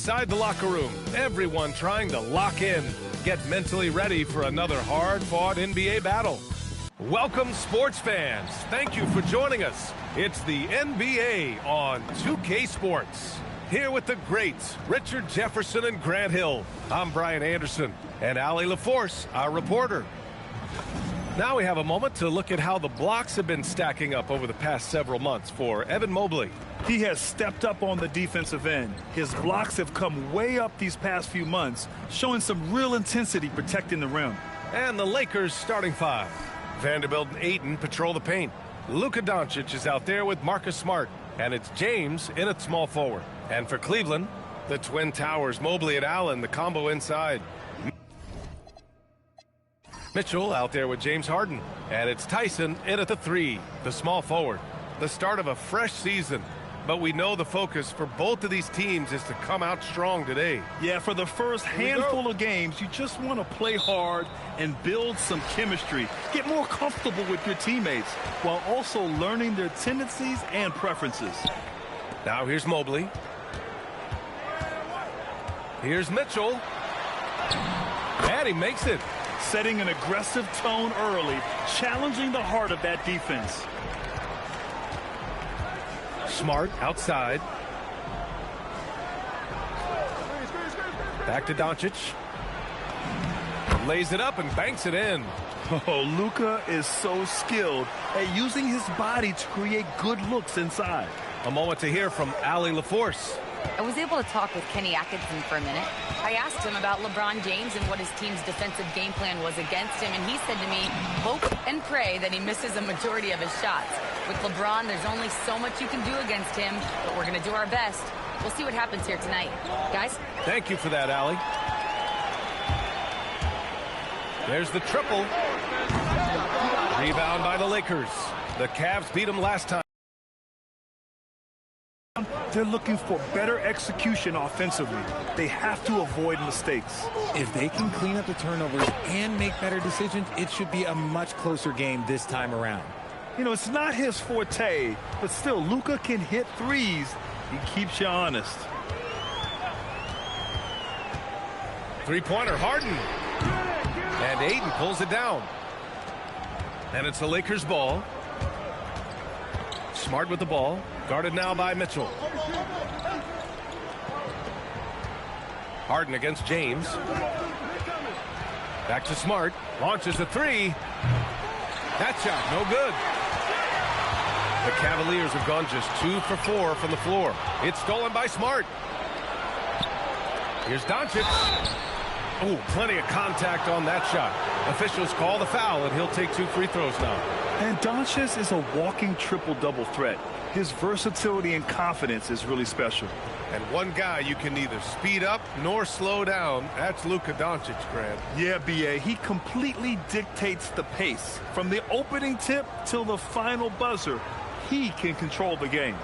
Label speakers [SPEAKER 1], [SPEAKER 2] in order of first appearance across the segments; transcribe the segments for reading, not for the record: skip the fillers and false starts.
[SPEAKER 1] Inside the locker room, everyone trying to lock in, get mentally ready for another hard-fought NBA battle. Welcome, sports fans. Thank you for joining us. It's the NBA on 2K Sports. Here with the greats, Richard Jefferson and Grant Hill. I'm Brian Anderson, and Allie LaForce, our reporter. Now we have a moment to look at how the blocks have been stacking up over the past several months for Evan Mobley.
[SPEAKER 2] He has stepped up on the defensive end. His blocks have come way up these past few months, showing some real intensity protecting the rim.
[SPEAKER 1] And the Lakers starting five. Vanderbilt and Ayton patrol the paint. Luka Doncic is out there with Marcus Smart. And it's James in at small forward. And for Cleveland, the Twin Towers, Mobley and Allen, the combo inside. Mitchell out there with James Harden. And it's Tyson in at the three, the small forward. The start of a fresh season. But we know the focus for both of these teams is to come out strong today.
[SPEAKER 2] Yeah, for the first handful of games, you just want to play hard and build some chemistry. Get more comfortable with your teammates while also learning their tendencies and preferences.
[SPEAKER 1] Now here's Mobley. Here's Mitchell. And he makes it.
[SPEAKER 2] Setting an aggressive tone early, challenging the heart of that defense.
[SPEAKER 1] Smart outside. Back to Doncic. Lays it up and banks it in.
[SPEAKER 2] Oh, Luka is so skilled at using his body to create good looks inside.
[SPEAKER 1] A moment to hear from Allie LaForce.
[SPEAKER 3] I was able to talk with Kenny Atkinson for a minute. I asked him about LeBron James and what his team's defensive game plan was against him, and he said to me, hope and pray that he misses a majority of his shots. With LeBron, there's only so much you can do against him, but we're going to do our best. We'll see what happens here tonight. Guys?
[SPEAKER 1] Thank you for that, Allie. There's the triple. Rebound by the Lakers. The Cavs beat them last time.
[SPEAKER 2] They're looking for better execution offensively. They have to avoid mistakes.
[SPEAKER 4] If they can clean up the turnovers and make better decisions, it should be a much closer game this time around.
[SPEAKER 2] You know, it's not his forte, but still, Luka can hit threes. He keeps you honest.
[SPEAKER 1] Three-pointer, Harden. And Ayton pulls it down. And it's the Lakers' ball. Smart with the ball. Guarded now by Mitchell. Harden against James. Back to Smart. Launches a three. That shot, no good. The Cavaliers have gone just 2 for 4 from the floor. It's stolen by Smart. Here's Doncic. Oh, plenty of contact on that shot. Officials call the foul, and he'll take 2 free throws now.
[SPEAKER 2] And Doncic is a walking triple-double threat. His versatility and confidence is really special.
[SPEAKER 1] And one guy you can neither speed up nor slow down, that's Luka Doncic, Grant.
[SPEAKER 2] Yeah, B.A., he completely dictates the pace. From the opening tip till the final buzzer, he can control the game.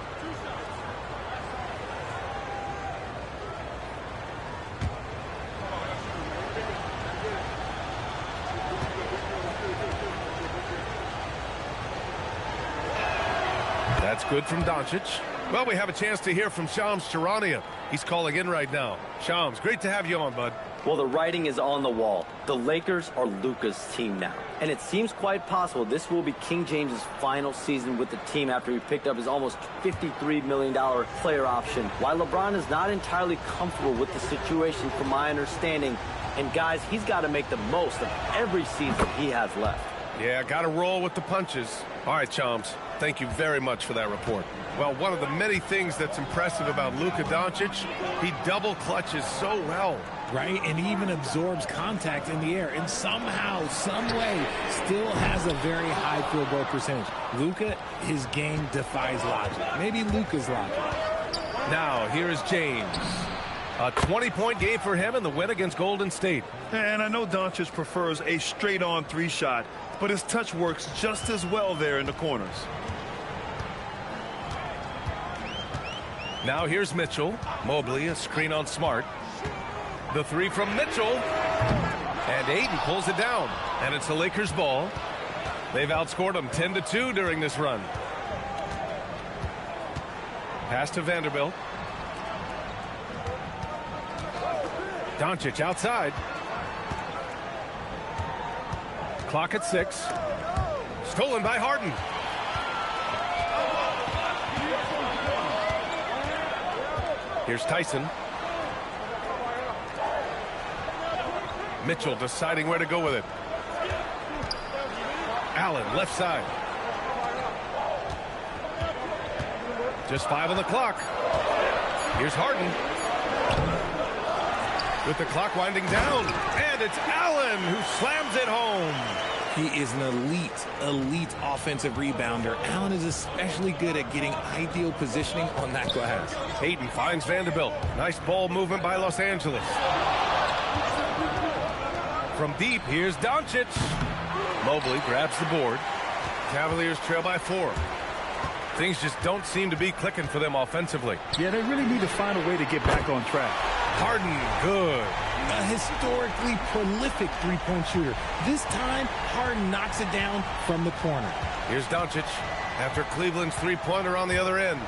[SPEAKER 1] That's good from Doncic. Well, we have a chance to hear from Shams Charania. He's calling in right now. Shams, great to have you on, bud.
[SPEAKER 5] Well, the writing is on the wall. The Lakers are Luka's team now. And it seems quite possible this will be King James's final season with the team after he picked up his almost $53 million player option. While LeBron is not entirely comfortable with the situation from my understanding, and guys, he's got to make the most of every season he has left.
[SPEAKER 1] Yeah, got to roll with the punches. All right, Shams, thank you very much for that report. Well, one of the many things that's impressive about Luka Doncic, he double clutches so well.
[SPEAKER 4] Right, and he even absorbs contact in the air, and somehow, some way, still has a very high field goal percentage. Luka, his game defies logic. Maybe Luka's logic.
[SPEAKER 1] Now, here is James. A 20-point game for him in the win against Golden State.
[SPEAKER 2] And I know Doncic prefers a straight-on three-shot, but his touch works just as well there in the corners.
[SPEAKER 1] Now here's Mitchell. Mobley, a screen on Smart. The three from Mitchell. And Ayton pulls it down. And it's the Lakers' ball. They've outscored them 10-2 during this run. Pass to Vanderbilt. Doncic outside. Clock at 6. Stolen by Harden. Here's Tyson. Mitchell deciding where to go with it. Allen, left side. Just 5 on the clock. Here's Harden. With the clock winding down. And it's Allen who slams it home.
[SPEAKER 4] He is an elite offensive rebounder. Allen is especially good at getting ideal positioning on that glass.
[SPEAKER 1] Hayden finds Vanderbilt. Nice ball movement by Los Angeles. From deep, here's Doncic. Mobley grabs the board. Cavaliers trail by 4. Things just don't seem to be clicking for them offensively.
[SPEAKER 2] Yeah, they really need to find a way to get back on track.
[SPEAKER 1] Harden, good.
[SPEAKER 4] A historically prolific three-point shooter. This time, Harden knocks it down from the corner.
[SPEAKER 1] Here's Doncic after Cleveland's three-pointer on the other end.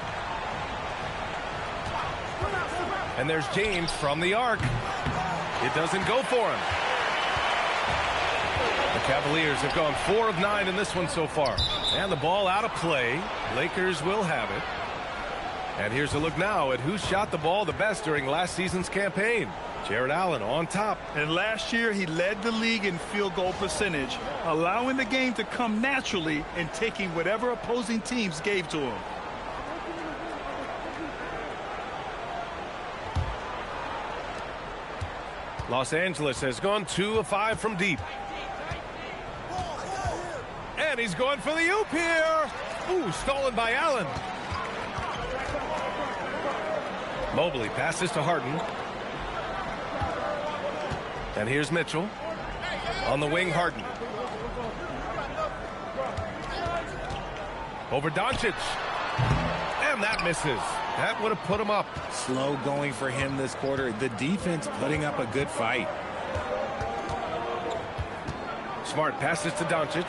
[SPEAKER 1] And there's James from the arc. It doesn't go for him. The Cavaliers have gone 4 of 9 in this one so far. And the ball out of play. Lakers will have it. And here's a look now at who shot the ball the best during last season's campaign. Jared Allen on top.
[SPEAKER 2] And last year, he led the league in field goal percentage, allowing the game to come naturally and taking whatever opposing teams gave to him.
[SPEAKER 1] Los Angeles has gone 2 of 5 from deep. And he's going for the oop here. Ooh, stolen by Allen. Mobley passes to Harden. And here's Mitchell. On the wing, Harden. Over Doncic. And that misses. That would have put him up.
[SPEAKER 4] Slow going for him this quarter. The defense putting up a good fight.
[SPEAKER 1] Smart passes to Doncic.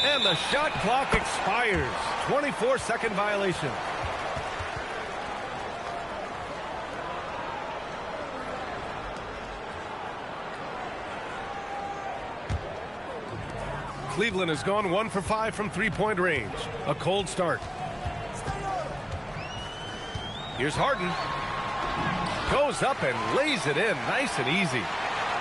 [SPEAKER 1] And the shot clock expires. 24-second violation. Cleveland has gone 1 for 5 from three-point range. A cold start. Here's Harden. Goes up and lays it in. Nice and easy.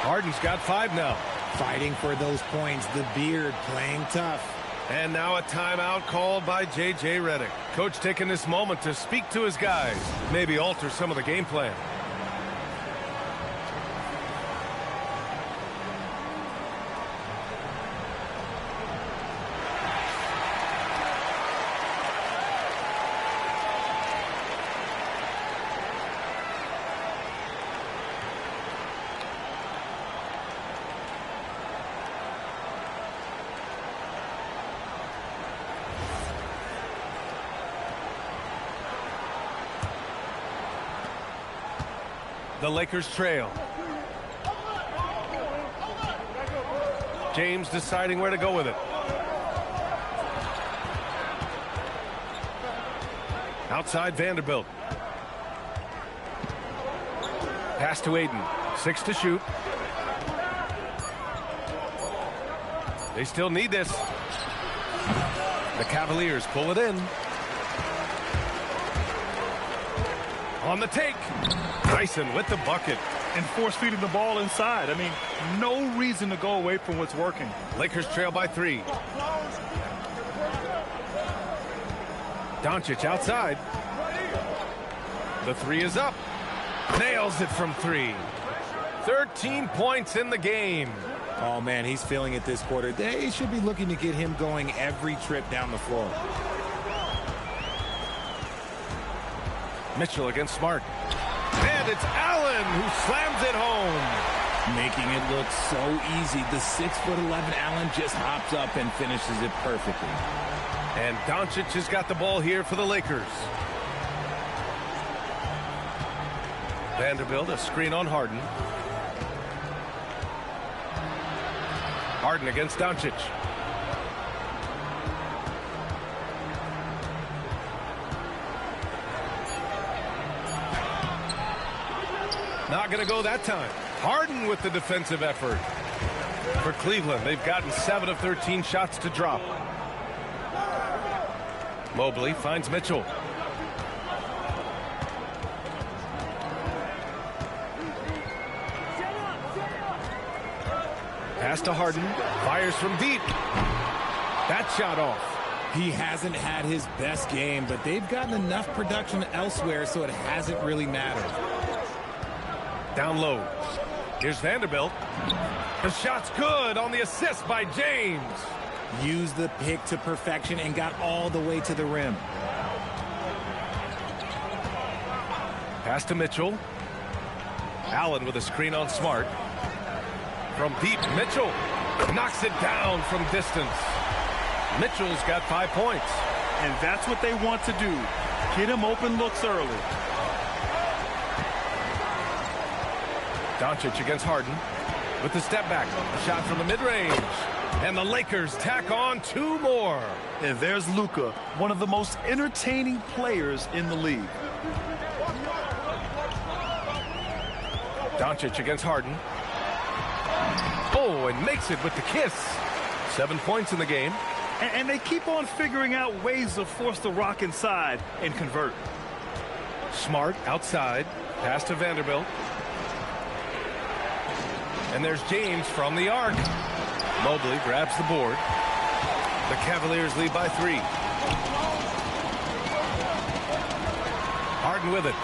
[SPEAKER 1] Harden's got 5 now.
[SPEAKER 4] Fighting for those points. The beard playing tough.
[SPEAKER 1] And now a timeout called by J.J. Redick. Coach taking this moment to speak to his guys. Maybe alter some of the game plan. The Lakers trail. James deciding where to go with it. Outside Vanderbilt. Pass to Aiden. 6 to shoot. They still need this. The Cavaliers pull it in. On the take. Tyson with the bucket.
[SPEAKER 2] And force-feeding the ball inside. I mean, no reason to go away from what's working.
[SPEAKER 1] Lakers trail by 3. Doncic outside. The 3 is up. Nails it from 3. 13 points in the game.
[SPEAKER 4] Oh, man, he's feeling it this quarter. They should be looking to get him going every trip down the floor.
[SPEAKER 1] Mitchell against Smart. And it's Allen who slams it home.
[SPEAKER 4] Making it look so easy. The 6'11" Allen just hops up and finishes it perfectly.
[SPEAKER 1] And Doncic has got the ball here for the Lakers. Vanderbilt, a screen on Harden. Harden against Doncic. Not going to go that time. Harden with the defensive effort. For Cleveland, they've gotten 7 of 13 shots to drop. Mobley finds Mitchell. Pass to Harden. Fires from deep. That shot off.
[SPEAKER 4] He hasn't had his best game, but they've gotten enough production elsewhere, so it hasn't really mattered.
[SPEAKER 1] Down low. Here's Vanderbilt. The shot's good on the assist by James.
[SPEAKER 4] Used the pick to perfection and got all the way to the rim.
[SPEAKER 1] Pass to Mitchell. Allen with a screen on Smart. From deep, Mitchell knocks it down from distance. Mitchell's got 5 points.
[SPEAKER 2] And that's what they want to do. Get him open looks early.
[SPEAKER 1] Doncic against Harden with the step back. A shot from the mid-range. And the Lakers tack on 2 more.
[SPEAKER 2] And there's Luka, one of the most entertaining players in the league.
[SPEAKER 1] Doncic against Harden. Oh, and makes it with the kiss. 7 points in the game.
[SPEAKER 2] And they keep on figuring out ways to force the rock inside and convert.
[SPEAKER 1] Smart outside. Pass to Vanderbilt. And there's James from the arc. Mobley grabs the board. The Cavaliers lead by 3. Harden with it.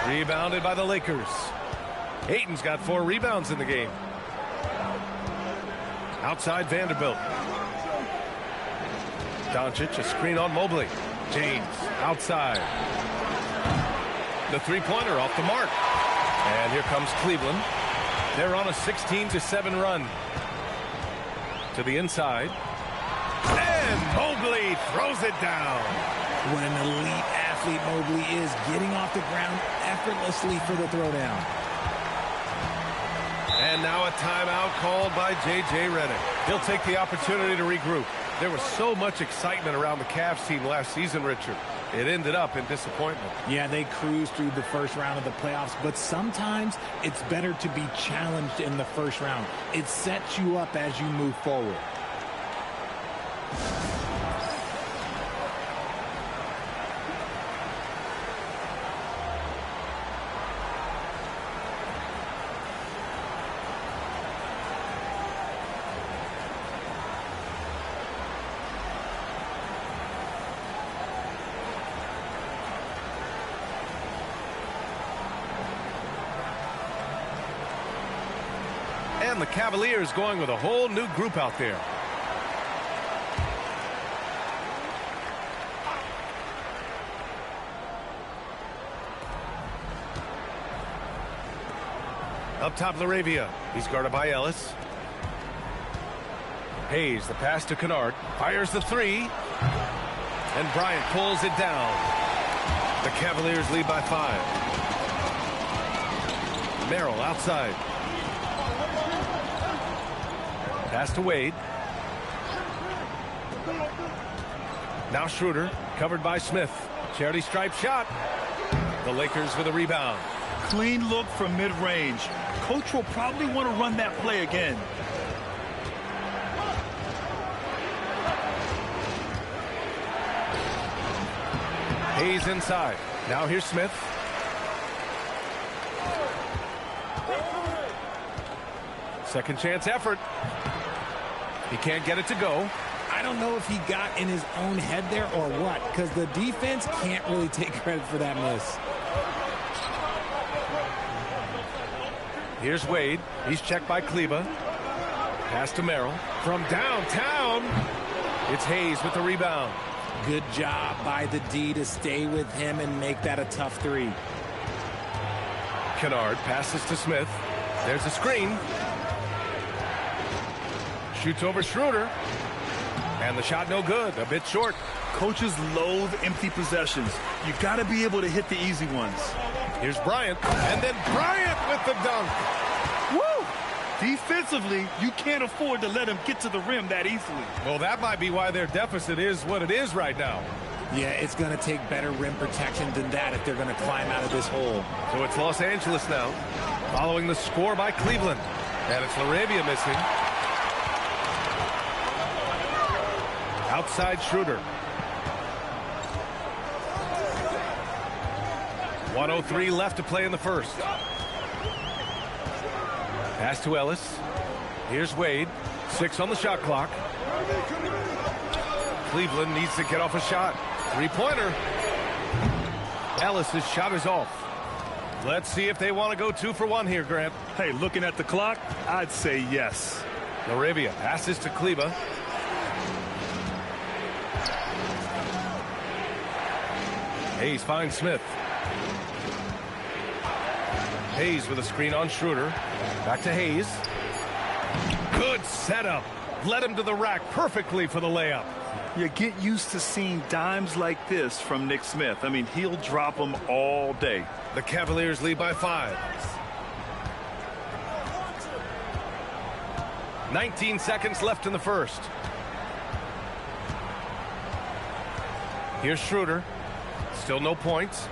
[SPEAKER 1] Rebounded by the Lakers. Ayton's got 4 rebounds in the game. Outside Vanderbilt. Doncic, a screen on Mobley. James outside. The three-pointer off the mark. And here comes Cleveland. They're on a 16-7 run. To the inside. And Mobley throws it down.
[SPEAKER 4] What an elite athlete Mobley is, getting off the ground effortlessly for the throwdown.
[SPEAKER 1] And now a timeout called by J.J. Redick. He'll take the opportunity to regroup. There was so much excitement around the Cavs team last season, Richard. It ended up in disappointment.
[SPEAKER 4] Yeah, they cruised through the first round of the playoffs, but sometimes it's better to be challenged in the first round. It sets you up as you move forward.
[SPEAKER 1] And the Cavaliers going with a whole new group out there. Up top, Laravia. He's guarded by Ellis. Hayes, the pass to Kennard. Fires the 3. And Bryant pulls it down. The Cavaliers lead by 5. Merrill outside. Pass to Wade. Now Schroeder, covered by Smith. Charity stripe shot. The Lakers with a rebound.
[SPEAKER 2] Clean look from mid-range. Coach will probably want to run that play again.
[SPEAKER 1] Hayes inside. Now here's Smith. Second chance effort. He can't get it to go.
[SPEAKER 4] I don't know if he got in his own head there or what, because the defense can't really take credit for that miss.
[SPEAKER 1] Here's Wade. He's checked by Kleba. Pass to Merrill. From downtown, it's Hayes with the rebound.
[SPEAKER 4] Good job by the D to stay with him and make that a tough 3.
[SPEAKER 1] Kennard passes to Smith. There's a screen. Shoots over Schroeder. And the shot no good. A bit short.
[SPEAKER 2] Coaches loathe empty possessions. You got to be able to hit the easy ones.
[SPEAKER 1] Here's Bryant. And then Bryant with the dunk.
[SPEAKER 2] Woo! Defensively, you can't afford to let him get to the rim that easily.
[SPEAKER 1] Well, that might be why their deficit is what it is right now.
[SPEAKER 4] Yeah, it's going to take better rim protection than that if they're going to climb out of this hole.
[SPEAKER 1] So it's Los Angeles now, following the score by Cleveland. And it's LaRavia missing. Outside Schroeder. 1:03 left to play in the first. Pass to Ellis. Here's Wade. 6 on the shot clock. Cleveland needs to get off a shot. Three-pointer. Ellis's shot is off. Let's see if they want to go 2 for 1 here, Grant.
[SPEAKER 2] Hey, looking at the clock, I'd say yes.
[SPEAKER 1] LaRavia passes to Kleba. Hayes finds Smith. Hayes with a screen on Schroeder. Back to Hayes. Good setup. Led him to the rack perfectly for the layup.
[SPEAKER 2] You get used to seeing dimes like this from Nick Smith. I mean, he'll drop them all day.
[SPEAKER 1] The Cavaliers lead by 5. 19 seconds left in the first. Here's Schroeder. Still no points.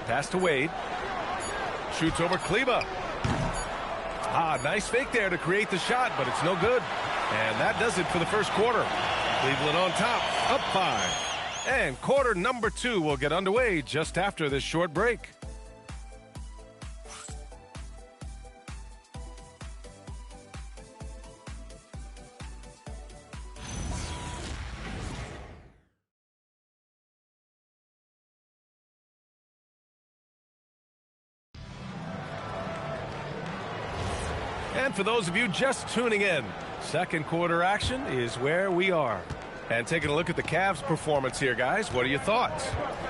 [SPEAKER 1] Pass to Wade. Shoots over Kleba. Nice fake there to create the shot, but it's no good. And that does it for the first quarter. Cleveland on top, up 5. And quarter number 2 will get underway just after this short break. And for those of you just tuning in, second quarter action is where we are. And taking a look at the Cavs' performance here, guys, what are your thoughts?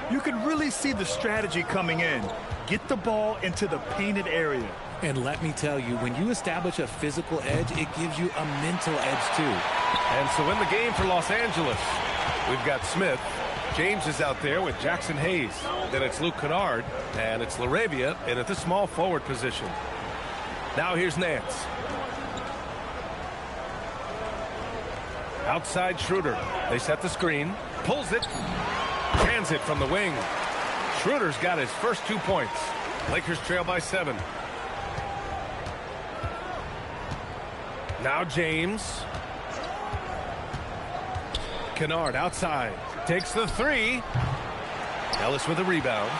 [SPEAKER 2] You can really see the strategy coming in. Get the ball into the painted area.
[SPEAKER 4] And let me tell you, when you establish a physical edge, it gives you a mental edge too.
[SPEAKER 1] And so in the game for Los Angeles, we've got Smith. James is out there with Jackson Hayes. Then it's Luke Kennard, and it's LaRavia in at the small forward position. Now here's Nance. Outside Schroeder. They set the screen. Pulls it. Hands it from the wing. Schroeder's got his first 2 points. Lakers trail by 7. Now James. Kennard outside. Takes the 3. Ellis with a rebound.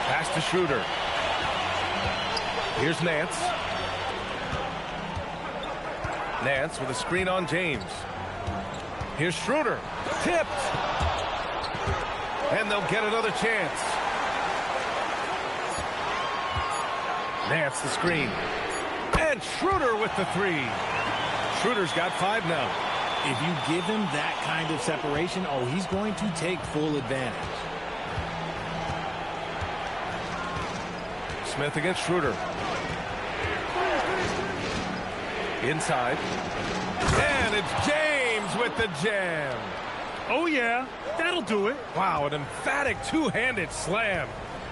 [SPEAKER 1] Pass to Schroeder. Here's Nance. Nance with a screen on James. Here's Schroeder. Tipped. And they'll get another chance. Nance the screen. And Schroeder with the 3. Schroeder's got 5 now.
[SPEAKER 4] If you give him that kind of separation, he's going to take full advantage.
[SPEAKER 1] Smith against Schroeder. Inside. And it's James with the jam.
[SPEAKER 2] Oh, yeah. That'll do it.
[SPEAKER 1] Wow, an emphatic two-handed slam.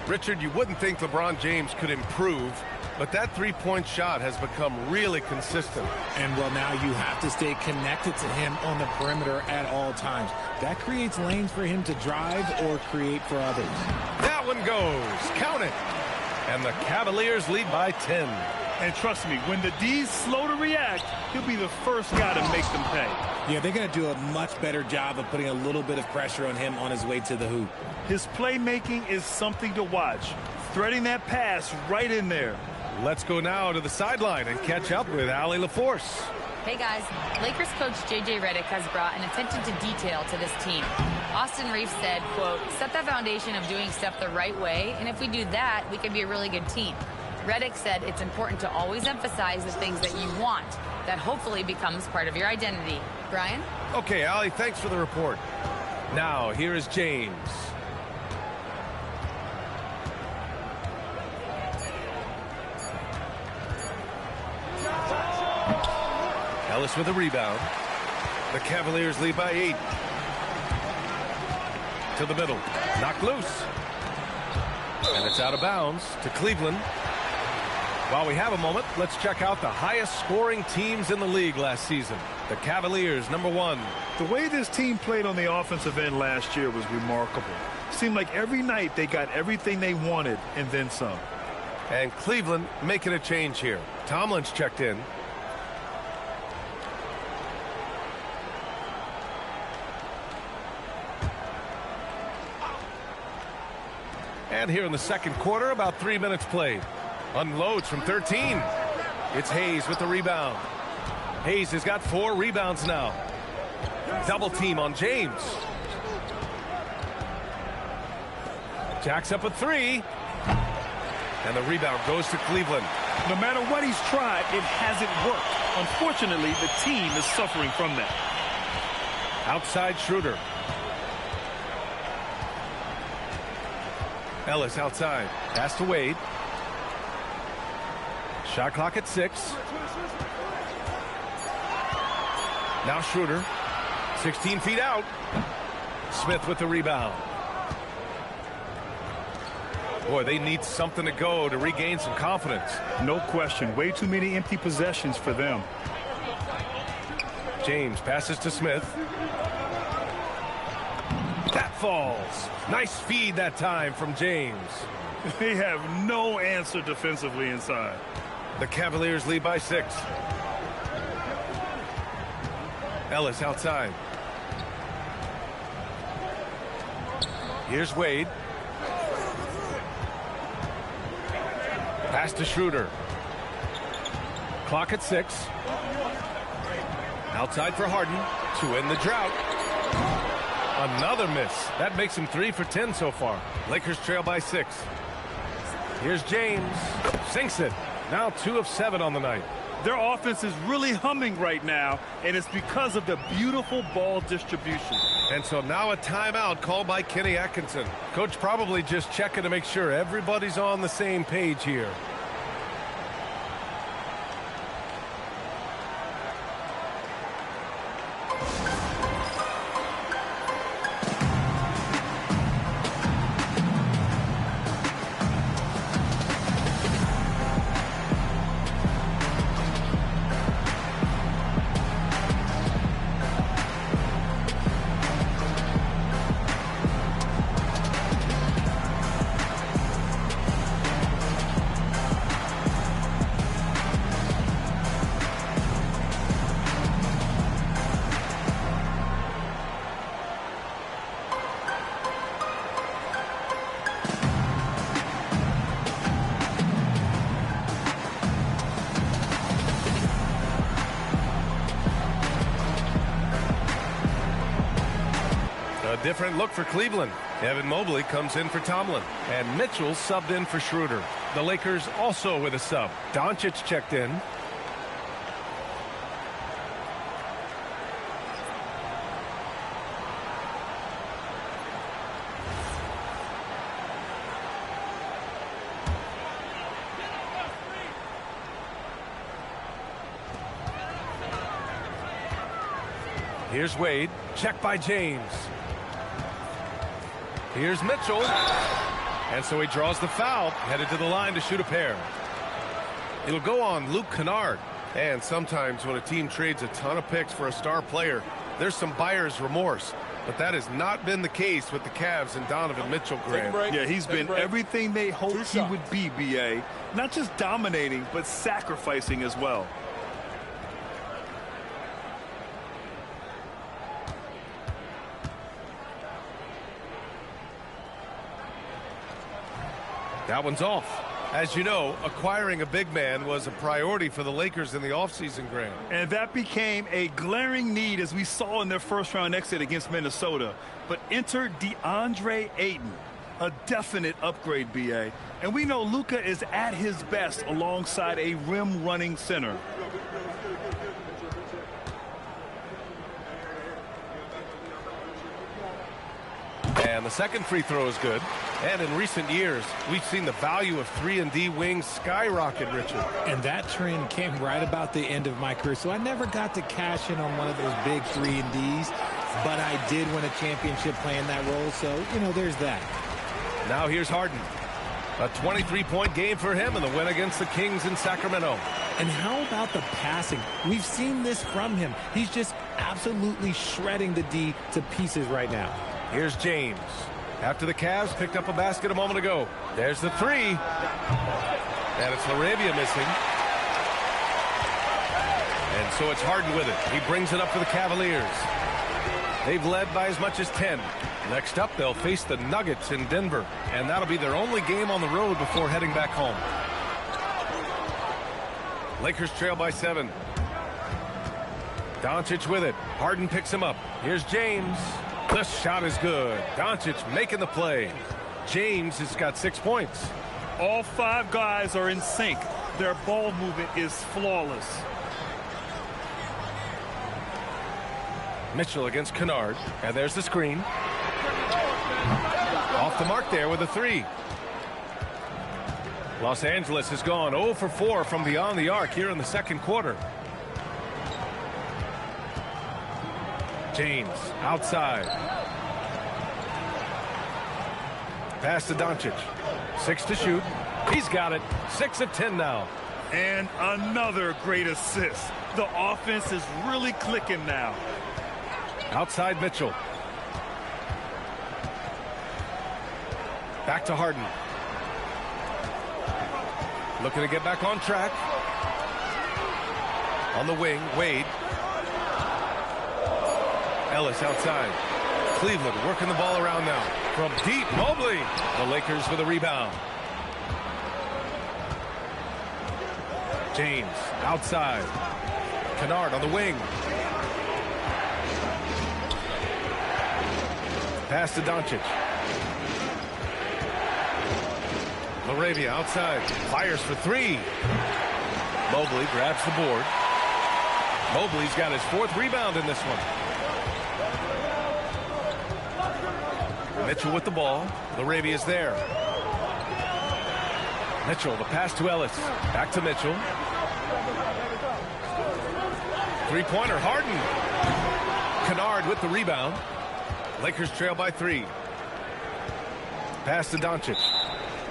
[SPEAKER 1] Richard, you wouldn't think LeBron James could improve, but that three-point shot has become really consistent.
[SPEAKER 4] And, well, now you have to stay connected to him on the perimeter at all times. That creates lanes for him to drive or create for others.
[SPEAKER 1] That one goes. Count it. And the Cavaliers lead by 10.
[SPEAKER 2] And trust me, when the D's slow to react, he'll be the first guy to make them pay.
[SPEAKER 4] Yeah, they're going to do a much better job of putting a little bit of pressure on him on his way to the hoop.
[SPEAKER 2] His playmaking is something to watch. Threading that pass right in there.
[SPEAKER 1] Let's go now to the sideline and catch up with Allie LaForce.
[SPEAKER 3] Hey guys, Lakers coach J.J. Redick has brought an attention to detail to this team. Austin Reeves said, quote, set the foundation of doing stuff the right way, and if we do that, we can be a really good team. Redick said it's important to always emphasize the things that you want. That hopefully becomes part of your identity. Brian?
[SPEAKER 1] Okay, Allie, thanks for the report. Now, here is James. Ellis with a rebound. The Cavaliers lead by 8. to the middle. Knocked loose. And it's out of bounds to Cleveland. While we have a moment, let's check out the highest scoring teams in the league last season. The Cavaliers, #1.
[SPEAKER 2] The way this team played on the offensive end last year was remarkable. Seemed like every night they got everything they wanted and then some.
[SPEAKER 1] And Cleveland making a change here. Tomlin's checked in. And here in the second quarter, about 3 minutes played. Unloads from 13. It's Hayes with the rebound. Hayes has got 4 rebounds now. Double team on James. Jacks up a 3. And the rebound goes to Cleveland.
[SPEAKER 2] No matter what he's tried, it hasn't worked. Unfortunately, the team is suffering from that.
[SPEAKER 1] Outside Schroeder. Ellis outside. Pass to Wade. Shot clock at 6. Now Schroeder. 16 feet out. Smith with the rebound. Boy, they need something to go to regain some confidence.
[SPEAKER 2] No question. Way too many empty possessions for them.
[SPEAKER 1] James passes to Smith. That falls. Nice feed that time from James.
[SPEAKER 2] They have no answer defensively inside.
[SPEAKER 1] The Cavaliers lead by 6. Ellis outside. Here's Wade. Pass to Schroeder. Clock at 6. Outside for Harden to end the drought. Another miss. That makes him 3 for 10 so far. Lakers trail by 6. Here's James. Sinks it. Now 2 of 7 on the night.
[SPEAKER 2] Their offense is really humming right now, and it's because of the beautiful ball distribution.
[SPEAKER 1] And so now a timeout called by Kenny Atkinson. Coach probably just checking to make sure everybody's on the same page here. Different look for Cleveland. Evan Mobley comes in for Tomlin. And Mitchell subbed in for Schroeder. The Lakers also with a sub. Doncic checked in. Here's Wade. Check by James. Here's Mitchell. And so he draws the foul, headed to the line to shoot a pair. It'll go on Luke Kennard. And sometimes when a team trades a ton of picks for a star player, there's some buyer's remorse. But that has not been the case with the Cavs and Donovan Mitchell, Grant.
[SPEAKER 2] Yeah, he's been everything they hoped he would be, B.A. Not just dominating, but sacrificing as well.
[SPEAKER 1] That one's off. As you know, acquiring a big man was a priority for the Lakers in the offseason, Grant.
[SPEAKER 2] And that became a glaring need as we saw in their first-round exit against Minnesota. But enter DeAndre Ayton, a definite upgrade, B.A. And we know Luka is at his best alongside a rim-running center.
[SPEAKER 1] And the second free throw is good. And in recent years, we've seen the value of 3-and-D wings skyrocket, Richard.
[SPEAKER 4] And that trend came right about the end of my career. So I never got to cash in on one of those big 3-and-Ds. but I did win a championship playing that role, so, you know, there's that.
[SPEAKER 1] Now here's Harden. A 23-point game for him in the win against the Kings in Sacramento.
[SPEAKER 4] And how about the passing? We've seen this from him. He's just absolutely shredding the D to pieces right now.
[SPEAKER 1] Here's James. After the Cavs picked up a basket a moment ago. There's the three. And it's Laravia missing. And so it's Harden with it. He brings it up for the Cavaliers. They've led by as much as 10. Next up, they'll face the Nuggets in Denver. And that'll be their only game on the road before heading back home. Lakers trail by 7. Doncic with it. Harden picks him up. Here's James. The shot is good. Doncic making the play. James has got 6 points.
[SPEAKER 2] All 5 guys are in sync. Their ball movement is flawless.
[SPEAKER 1] Mitchell against Kennard. And there's the screen. Off the mark there with a 3. Los Angeles has gone 0 for 4 from beyond the arc here in the second quarter. James outside. Pass to Doncic. 6 to shoot. He's got it. 6 of 10 now.
[SPEAKER 2] And another great assist. The offense is really clicking now.
[SPEAKER 1] Outside Mitchell. Back to Harden. Looking to get back on track. On the wing, Wade. Ellis outside. Cleveland working the ball around now. From deep, Mobley. The Lakers with a rebound. James outside. Kennard on the wing. Pass to Doncic. Laravia outside. Fires for 3. Mobley grabs the board. Mobley's got his 4th rebound in this one. Mitchell with the ball. Laravia's there. Mitchell, the pass to Ellis. Back to Mitchell. 3-pointer, Harden. Kennard with the rebound. Lakers trail by 3. Pass to Doncic.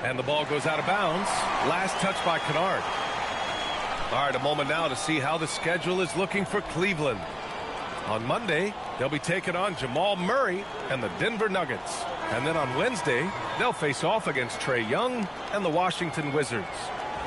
[SPEAKER 1] And the ball goes out of bounds. Last touch by Kennard. All right, a moment now to see how the schedule is looking for Cleveland. On Monday, they'll be taking on Jamal Murray and the Denver Nuggets. And then on Wednesday, they'll face off against Trae Young and the Washington Wizards.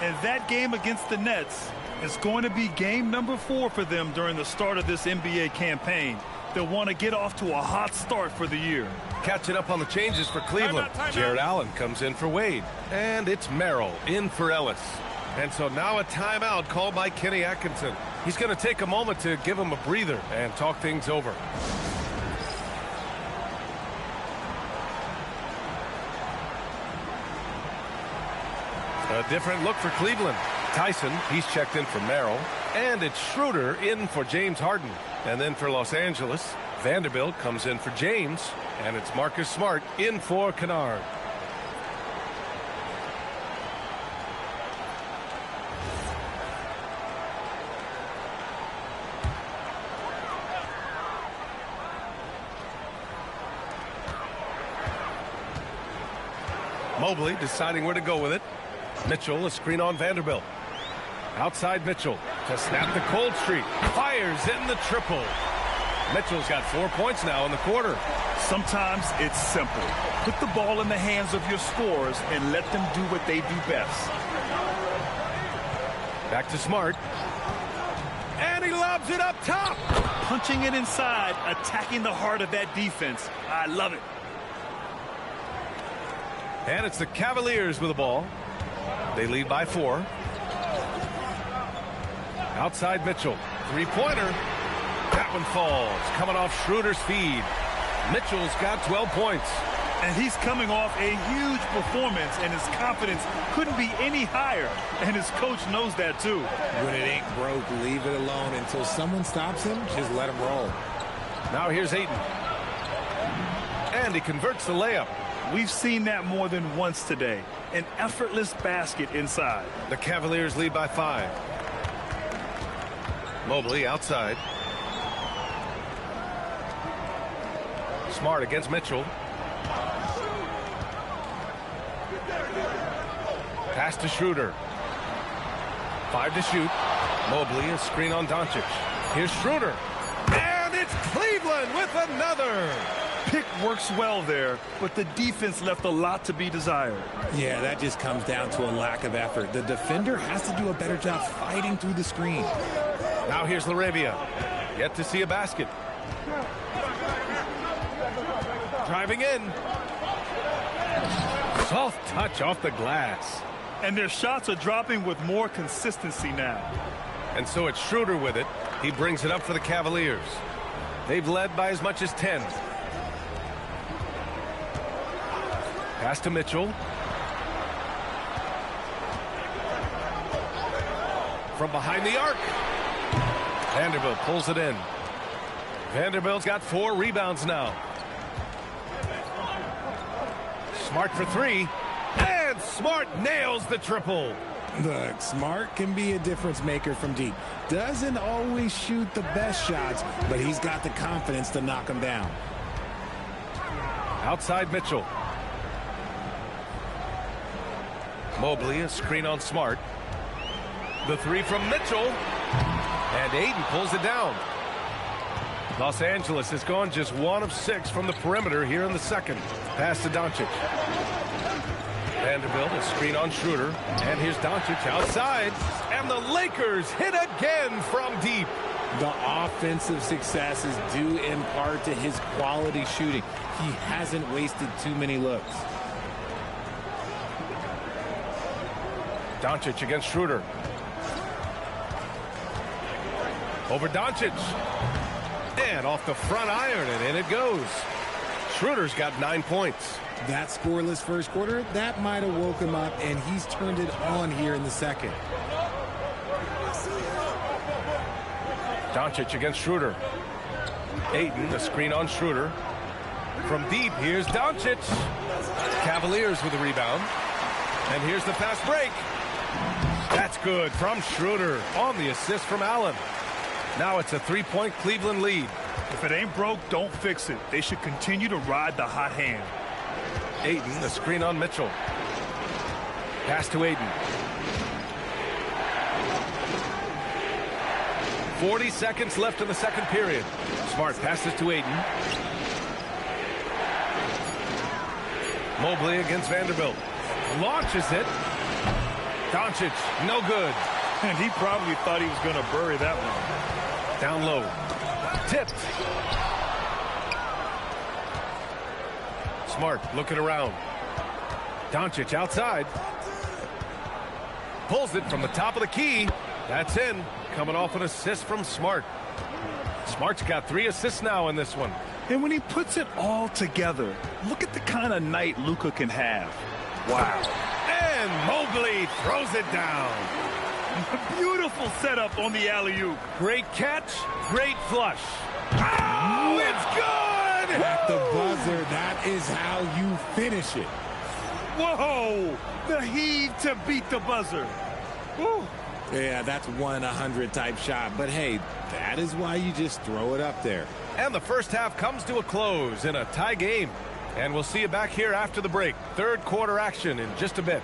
[SPEAKER 2] And that game against the Nets is going to be game number 4 for them during the start of this NBA campaign. They'll want to get off to a hot start for the year.
[SPEAKER 1] Catching up on the changes for Cleveland. Jared Allen comes in for Wade. And it's Merrill in for Ellis. And so now a timeout called by Kenny Atkinson. He's going to take a moment to give him a breather and talk things over. A different look for Cleveland. Tyson, he's checked in for Merrill. And it's Schroeder in for James Harden. And then for Los Angeles, Vanderbilt comes in for James. And it's Marcus Smart in for Kennard. Mobley deciding where to go with it. Mitchell, a screen on Vanderbilt. Outside Mitchell to snap the cold streak. Fires in the triple. Mitchell's got 4 points now in the quarter.
[SPEAKER 2] Sometimes it's simple. Put the ball in the hands of your scorers and let them do what they do best.
[SPEAKER 1] Back to Smart. And he lobs it up top.
[SPEAKER 2] Punching it inside, attacking the heart of that defense. I love it.
[SPEAKER 1] And it's the Cavaliers with the ball. They lead by 4. Outside Mitchell. 3-pointer. That one falls. Coming off Schroeder's feed. Mitchell's got 12 points.
[SPEAKER 2] And he's coming off a huge performance, and his confidence couldn't be any higher. And his coach knows that, too.
[SPEAKER 4] When it ain't broke, leave it alone. Until someone stops him, just let him roll.
[SPEAKER 1] Now here's Ayton. And he converts the layup.
[SPEAKER 2] We've seen that more than once today. An effortless basket inside.
[SPEAKER 1] The Cavaliers lead by 5. Mobley outside. Smart against Mitchell. Pass to Schroeder. 5 to shoot. Mobley, a screen on Doncic. Here's Schroeder. And it's Cleveland with another.
[SPEAKER 2] Pick works well there, but the defense left a lot to be desired.
[SPEAKER 4] Yeah, that just comes down to a lack of effort. The defender has to do a better job fighting through the screen.
[SPEAKER 1] Now here's Laravia. Yet to see a basket. Driving in. Soft touch off the glass.
[SPEAKER 2] And their shots are dropping with more consistency now.
[SPEAKER 1] And so it's Schroeder with it. He brings it up for the Cavaliers. They've led by as much as 10. Pass to Mitchell. From behind the arc. Vanderbilt pulls it in. Vanderbilt's got 4 rebounds now. Smart for 3. And Smart nails the triple.
[SPEAKER 4] Look, Smart can be a difference maker from deep. Doesn't always shoot the best shots, but he's got the confidence to knock them down.
[SPEAKER 1] Outside Mitchell. Mobley, a screen on Smart. The 3 from Mitchell. And Ayton pulls it down. Los Angeles has gone just 1 of 6 from the perimeter here in the second. Pass to Doncic. Vanderbilt, a screen on Schroeder. And here's Doncic outside. And the Lakers hit again from deep.
[SPEAKER 4] The offensive success is due in part to his quality shooting. He hasn't wasted too many looks.
[SPEAKER 1] Doncic against Schroeder. Over Doncic. And off the front iron, and in it goes. Schroeder's got 9 points.
[SPEAKER 4] That scoreless first quarter, that might have woke him up, and he's turned it on here in the second.
[SPEAKER 1] Doncic against Schroeder. Ayton, a screen on Schroeder. From deep, here's Doncic. Cavaliers with the rebound. And here's the fast break. That's good from Schroeder on the assist from Allen. Now it's a 3-point Cleveland lead.
[SPEAKER 2] If it ain't broke, don't fix it. They should continue to ride the hot hand.
[SPEAKER 1] Ayton, the screen on Mitchell. Pass to Ayton. 40 seconds left in the second period. Smart passes to Ayton. Mobley against Vanderbilt. Launches it. Doncic, no good.
[SPEAKER 2] And he probably thought he was going to bury that one.
[SPEAKER 1] Down low. Tipped. Smart looking around. Doncic outside. Pulls it from the top of the key. That's in. Coming off an assist from Smart. Smart's got 3 assists now in this one.
[SPEAKER 2] And when he puts it all together, look at the kind of night Luka can have. Wow.
[SPEAKER 1] And Mobley throws it down.
[SPEAKER 2] Beautiful setup on the alley-oop.
[SPEAKER 1] Great catch, great flush. Oh, it's good!
[SPEAKER 4] At the buzzer, that is how you finish it.
[SPEAKER 2] Whoa! The heave to beat the buzzer. Woo.
[SPEAKER 4] Yeah, that's 1-100 type shot. But hey, that is why you just throw it up there.
[SPEAKER 1] And the first half comes to a close in a tie game. And we'll see you back here after the break. Third quarter action in just a bit.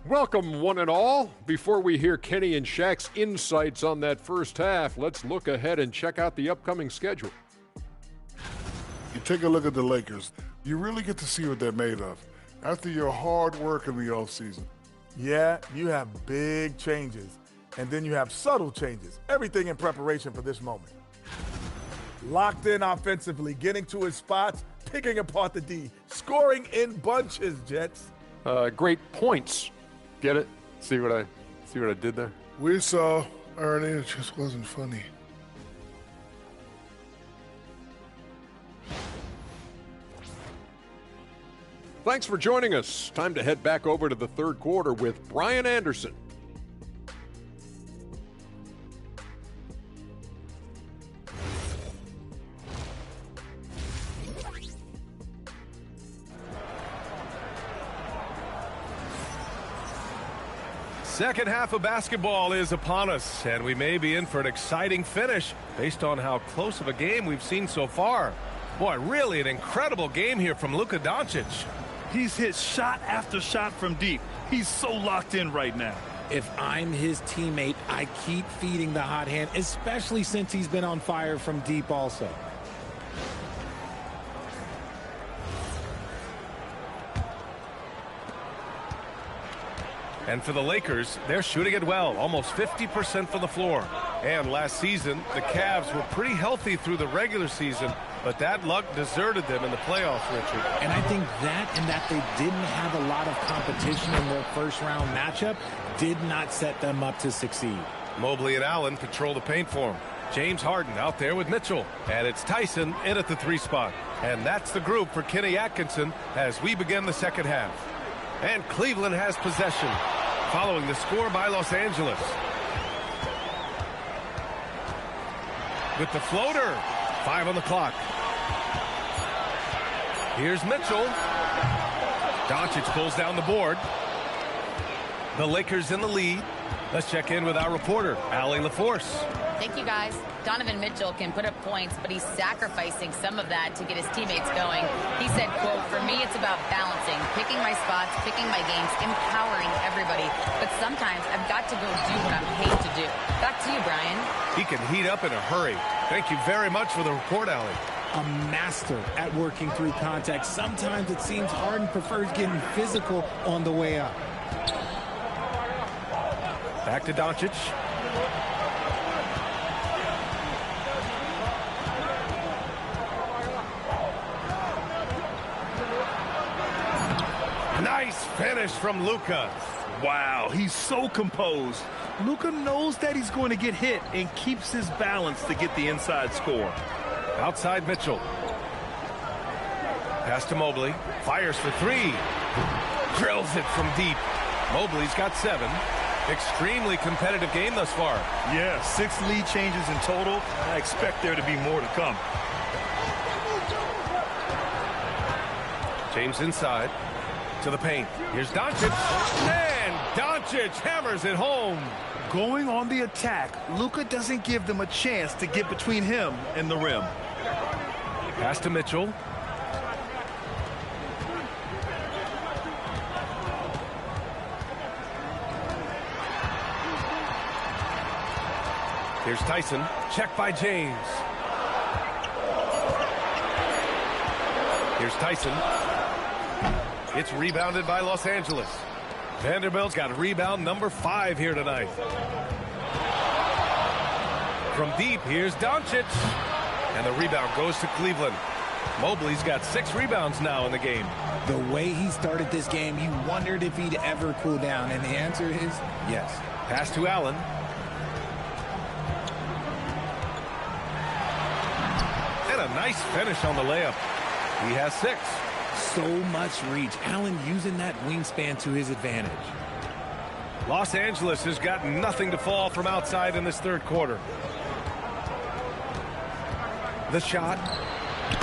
[SPEAKER 6] Welcome, one and all. Before we hear Kenny and Shaq's insights on that first half, let's look ahead and check out the upcoming schedule.
[SPEAKER 7] You take a look at the Lakers, you really get to see what they're made of after your hard work in the offseason.
[SPEAKER 8] Yeah, you have big changes, and then you have subtle changes. Everything in preparation for this moment. Locked in offensively, getting to his spots, picking apart the D, scoring in bunches, Jets.
[SPEAKER 6] Great points. Get it? See what I did there?
[SPEAKER 7] We saw. Ernie, it just wasn't funny.
[SPEAKER 6] Thanks for joining us. Time to head back over to the third quarter with Brian Anderson.
[SPEAKER 1] Second half of basketball is upon us, and we may be in for an exciting finish based on how close of a game we've seen so far. Boy, really an incredible game here from Luka Doncic.
[SPEAKER 2] He's hit shot after shot from deep. He's so locked in right now.
[SPEAKER 4] If I'm his teammate, I keep feeding the hot hand, especially since he's been on fire from deep also.
[SPEAKER 1] And for the Lakers, they're shooting it well, almost 50% from the floor. And last season, the Cavs were pretty healthy through the regular season, but that luck deserted them in the playoffs, Richard.
[SPEAKER 4] And I think that and that they didn't have a lot of competition in their first-round matchup did not set them up to succeed.
[SPEAKER 1] Mobley and Allen patrol the paint for him. James Harden out there with Mitchell. And it's Tyson in at the 3 spot. And that's the group for Kenny Atkinson as we begin the second half. And Cleveland has possession, following the score by Los Angeles. With the floater, 5 on the clock. Here's Mitchell. Doncic pulls down the board. The Lakers in the lead. Let's check in with our reporter, Allie LaForce.
[SPEAKER 3] Thank you, guys. Donovan Mitchell can put up points, but he's sacrificing some of that to get his teammates going. He said, quote, "For me, it's about balancing, picking my spots, picking my games, empowering everybody. But sometimes I've got to go do what I'm paid to do." Back to you, Brian.
[SPEAKER 1] He can heat up in a hurry. Thank you very much for the report, Allie.
[SPEAKER 4] A master at working through contact. Sometimes it seems Harden prefers getting physical on the way up.
[SPEAKER 1] Back to Doncic. Nice finish from Luka.
[SPEAKER 2] Wow, he's so composed. Luka knows that he's going to get hit and keeps his balance to get the inside score.
[SPEAKER 1] Outside Mitchell. Pass to Mobley. Fires for 3. Drills it from deep. Mobley's got 7. Extremely competitive game thus far.
[SPEAKER 2] Yeah, 6 lead changes in total. I expect there to be more to come.
[SPEAKER 1] James inside to the paint. Here's Doncic. And Doncic hammers it home.
[SPEAKER 2] Going on the attack, Luka doesn't give them a chance to get between him and the rim.
[SPEAKER 1] Pass to Mitchell. Here's Tyson. Check by James. Here's Tyson. It's rebounded by Los Angeles. Vanderbilt's got rebound number 5 here tonight. From deep, here's Doncic. And the rebound goes to Cleveland. Mobley's got 6 rebounds now in the game.
[SPEAKER 4] The way he started this game, you wondered if he'd ever cool down, and the answer is yes.
[SPEAKER 1] Pass to Allen. And a nice finish on the layup. He has 6.
[SPEAKER 4] So much reach. Allen using that wingspan to his advantage.
[SPEAKER 1] Los Angeles has got nothing to fall from outside in this third quarter. The shot.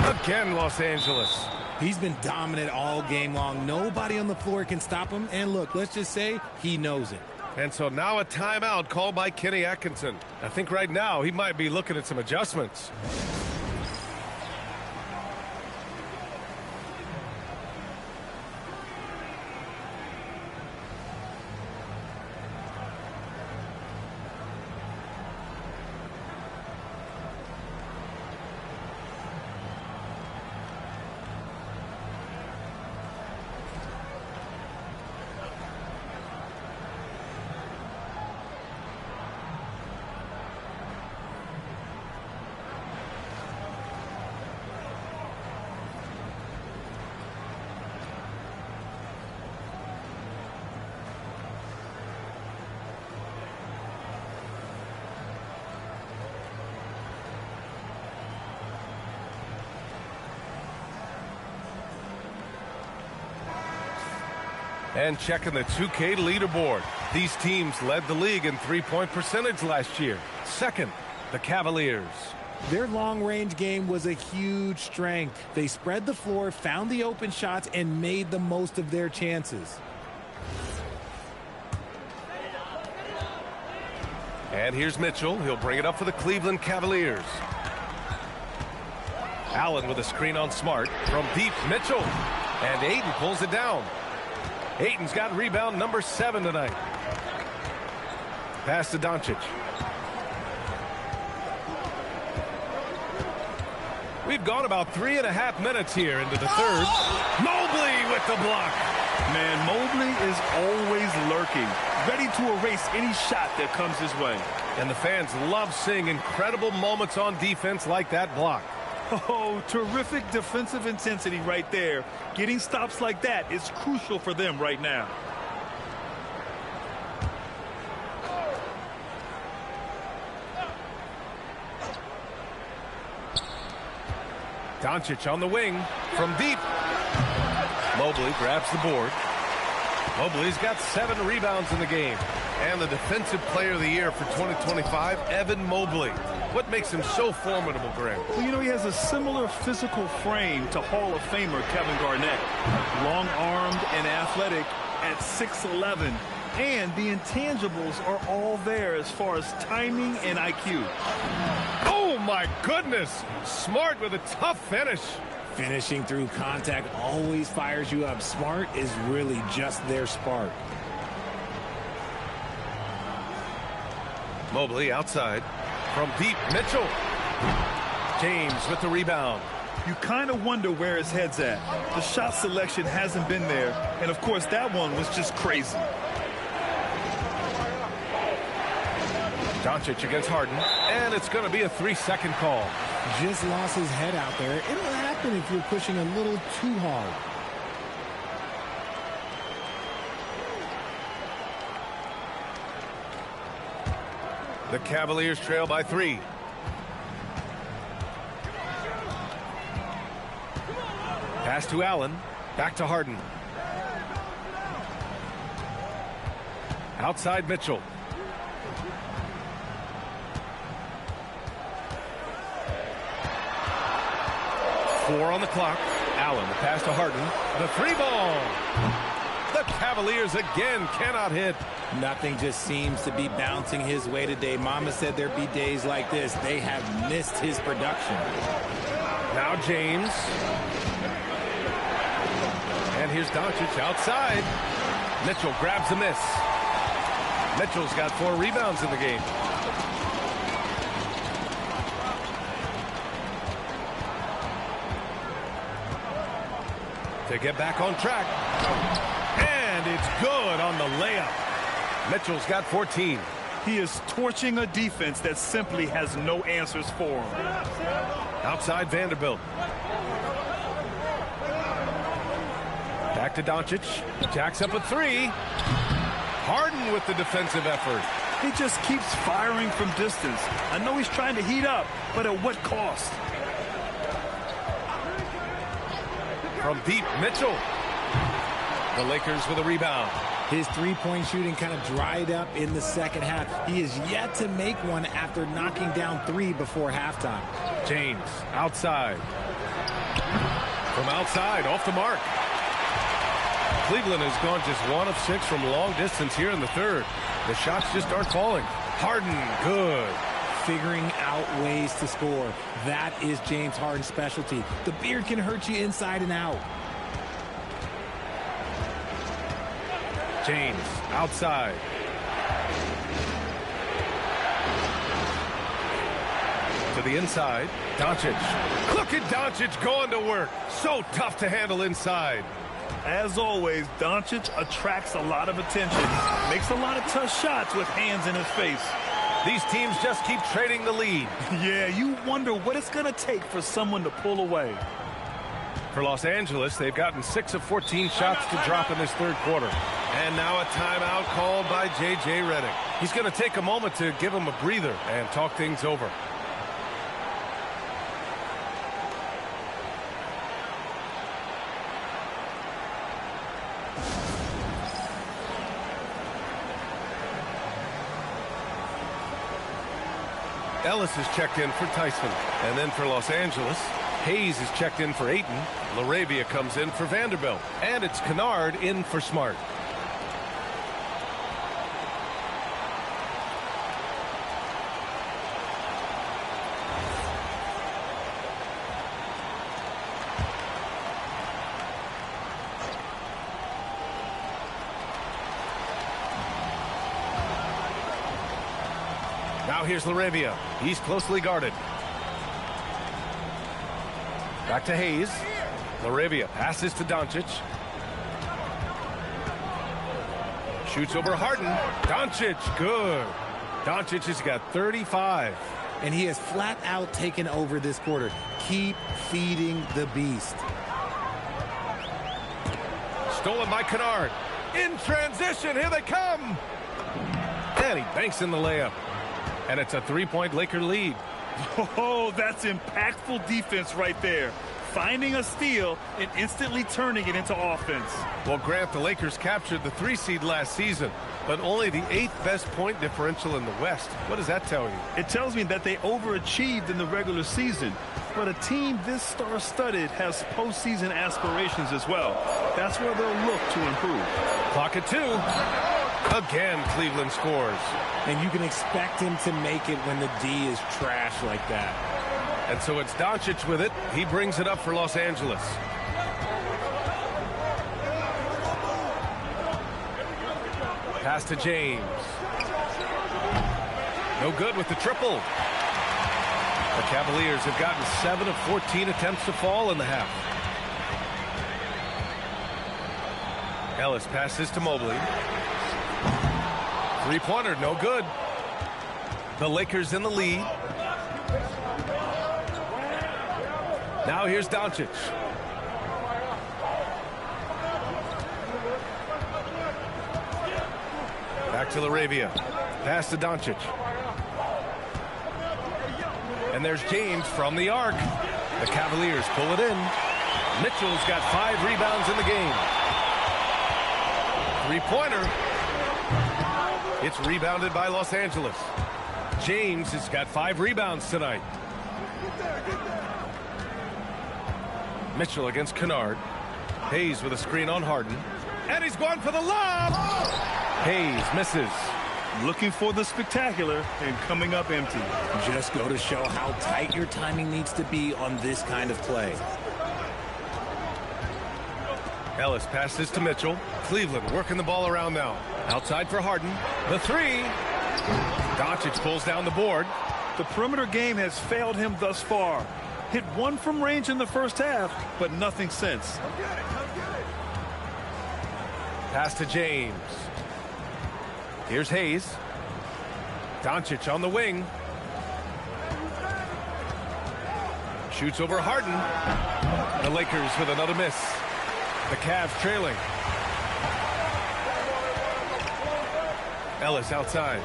[SPEAKER 1] Again, Los Angeles.
[SPEAKER 4] He's been dominant all game long. Nobody on the floor can stop him. And look, let's just say he knows it.
[SPEAKER 1] And so now a timeout called by Kenny Atkinson. I think right now he might be looking at some adjustments. And checking the 2K leaderboard. These teams led the league in three-point percentage last year. Second, the Cavaliers.
[SPEAKER 4] Their long-range game was a huge strength. They spread the floor, found the open shots, and made the most of their chances.
[SPEAKER 1] And here's Mitchell. He'll bring it up for the Cleveland Cavaliers. Allen with a screen on Smart. From deep, Mitchell. And Ayton pulls it down. Ayton's got rebound number 7 tonight. Pass to Doncic. We've gone about 3.5 minutes here into the third. Mobley with the block.
[SPEAKER 2] Man, Mobley is always lurking, ready to erase any shot that comes his way.
[SPEAKER 1] And the fans love seeing incredible moments on defense like that block.
[SPEAKER 2] Oh, terrific defensive intensity right there. Getting stops like that is crucial for them right now.
[SPEAKER 1] Doncic on the wing from deep. Mobley grabs the board. Mobley's got 7 rebounds in the game. And the Defensive Player of the Year for 2025, Evan Mobley. What makes him so formidable, Graham?
[SPEAKER 2] Well, you know, he has a similar physical frame to Hall of Famer Kevin Garnett. Long-armed and athletic at 6'11". And the intangibles are all there as far as timing and IQ.
[SPEAKER 1] Oh, my goodness. Smart with a tough finish.
[SPEAKER 4] Finishing through contact always fires you up. Smart is really just their spark.
[SPEAKER 1] Mobley outside. From deep, Mitchell. James with the rebound.
[SPEAKER 2] You kind of wonder where his head's at. The shot selection hasn't been there. And, of course, that one was just crazy.
[SPEAKER 1] Doncic against Harden. And it's going to be a 3-second call.
[SPEAKER 4] Just lost his head out there. It'll happen if you're pushing a little too hard.
[SPEAKER 1] The Cavaliers trail by 3. Pass to Allen. Back to Harden. Outside Mitchell. Four on the clock. Allen, the pass to Harden. The 3-ball. The Cavaliers again cannot hit.
[SPEAKER 4] Nothing just seems to be bouncing his way today. Mama said there'd be days like this. They have missed his production.
[SPEAKER 1] Now James. And here's Doncic outside. Mitchell grabs the miss. Mitchell's got 4 rebounds in the game. To get back on track. And it's good on the layup. Mitchell's got 14.
[SPEAKER 2] He is torching a defense that simply has no answers for him.
[SPEAKER 1] Outside Vanderbilt. Back to Doncic. Jacks up a 3. Harden with the defensive effort.
[SPEAKER 2] He just keeps firing from distance. I know he's trying to heat up, but at what cost?
[SPEAKER 1] From deep, Mitchell. The Lakers with a rebound.
[SPEAKER 4] His three-point shooting kind of dried up in the second half. He is yet to make one after knocking down 3 before halftime.
[SPEAKER 1] James outside. From outside, off the mark. Cleveland has gone just 1 of 6 from long distance here in the third. The shots just aren't falling. Harden, good.
[SPEAKER 4] Figuring out ways to score. That is James Harden's specialty. The beard can hurt you inside and out.
[SPEAKER 1] James outside. To the inside. Doncic. Look at Doncic going to work. So tough to handle inside.
[SPEAKER 2] As always, Doncic attracts a lot of attention. Makes a lot of tough shots with hands in his face.
[SPEAKER 1] These teams just keep trading the lead.
[SPEAKER 2] Yeah, you wonder what it's going to take for someone to pull away.
[SPEAKER 1] For Los Angeles, they've gotten 6 of 14 shots to drop in this third quarter. And now a timeout called by J.J. Redick. He's going to take a moment to give him a breather and talk things over. Ellis is checked in for Tyson. And then for Los Angeles, Hayes is checked in for Ayton. LaRavia comes in for Vanderbilt. And it's Kennard in for Smart. Now here's LaRavia. He's closely guarded. Back to Hayes. LaRavia passes to Doncic. Shoots over Harden. Doncic, good. Doncic has got 35.
[SPEAKER 4] And he has flat out taken over this quarter. Keep feeding the beast.
[SPEAKER 1] Stolen by Kennard. In transition, here they come. And he banks in the layup. And it's a three-point Laker lead.
[SPEAKER 2] Oh, that's impactful defense right there. Finding a steal and instantly turning it into offense.
[SPEAKER 1] Well, Grant, the Lakers captured the 3 seed last season, but only the 8th best point differential in the West. What does that tell you?
[SPEAKER 2] It tells me that they overachieved in the regular season. But a team this star-studded has postseason aspirations as well. That's where they'll look to improve.
[SPEAKER 1] Clock at 2. Again, Cleveland scores.
[SPEAKER 4] And you can expect him to make it when the D is trash like that.
[SPEAKER 1] And so it's Doncic with it. He brings it up for Los Angeles. Pass to James. No good with the triple. The Cavaliers have gotten 7 of 14 attempts to fall in the half. Ellis passes to Mobley. Three-pointer, no good. The Lakers in the lead. Now here's Doncic. Back to LaRavia. Pass to Doncic. And there's James from the arc. The Cavaliers pull it in. Mitchell's got 5 rebounds in the game. Three-pointer. It's rebounded by Los Angeles. James has got 5 rebounds tonight. Mitchell against Kennard. Hayes with a screen on Harden. And he's going for the lob. Hayes misses.
[SPEAKER 2] Looking for the spectacular and coming up empty.
[SPEAKER 4] Just go to show how tight your timing needs to be on this kind of play.
[SPEAKER 1] Ellis passes to Mitchell. Cleveland working the ball around now. Outside for Harden. The 3. Doncic pulls down the board.
[SPEAKER 2] The perimeter game has failed him thus far. Hit 1 from range in the first half, but nothing since.
[SPEAKER 1] Pass to James. Here's Hayes. Doncic on the wing. Shoots over Harden. The Lakers with another miss. The Cavs trailing. Ellis outside.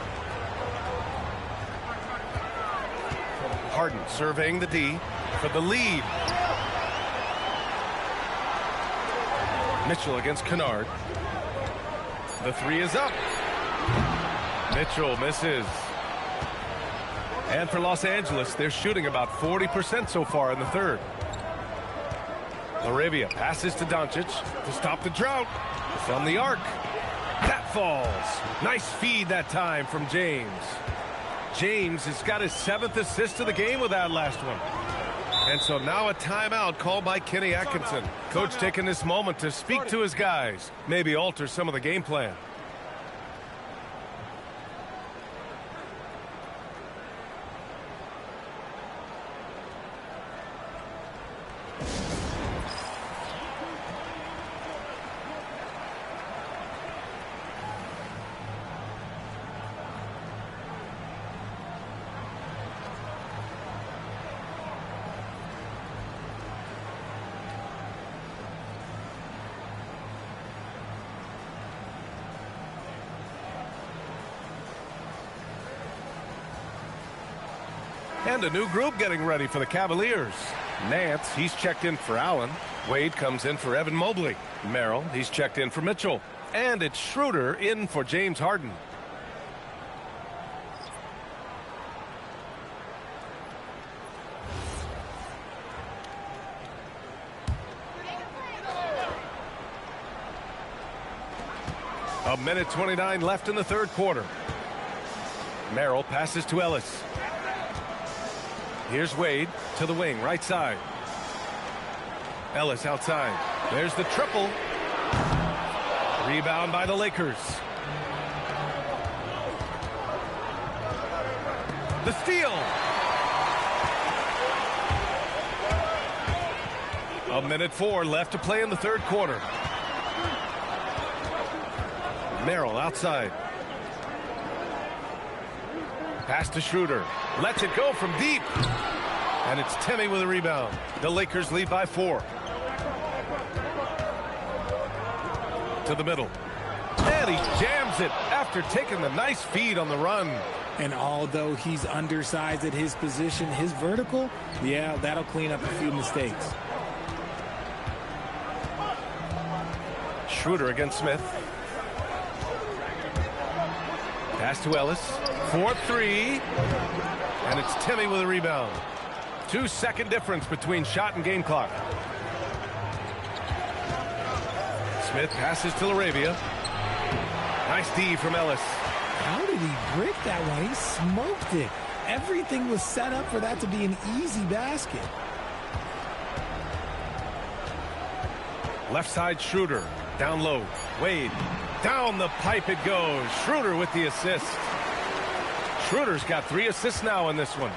[SPEAKER 1] Harden surveying the D for the lead. Mitchell against Kennard. The 3 is up. Mitchell misses. And for Los Angeles, they're shooting about 40% so far in the third. LaRavia passes to Doncic to stop the drought from the arc. That falls. Nice feed that time from James. James has got his 7th assist of the game with that last one. And so now a timeout called by Kenny Atkinson. Coach taking this moment to speak to his guys, maybe alter some of the game plan. And a new group getting ready for the Cavaliers. Nance, he's checked in for Allen. Wade comes in for Evan Mobley. Merrill, he's checked in for Mitchell. And it's Schroeder in for James Harden. A minute 29 left in the third quarter. Merrill passes to Ellis. Here's Wade to the wing, right side. Ellis outside. There's the triple. Rebound by the Lakers. The steal. A minute 4 left to play in the third quarter. Merrill outside. Pass to Schroeder. Lets it go from deep. And it's Timmy with a rebound. The Lakers lead by 4. To the middle. And he jams it after taking the nice feed on the run.
[SPEAKER 4] And although he's undersized at his position, his vertical, yeah, that'll clean up a few mistakes.
[SPEAKER 1] Schroeder against Smith. Pass to Ellis. 4-3. And it's Timmy with a rebound. 2-second difference between shot and game clock. Smith passes to Laravia. Nice D from Ellis.
[SPEAKER 4] How did he break that one? He smoked it. Everything was set up for that to be an easy basket.
[SPEAKER 1] Left side Schroeder. Down low. Wade. Down the pipe it goes. Schroeder with the assist. Schroeder's got 3 assists now in this one.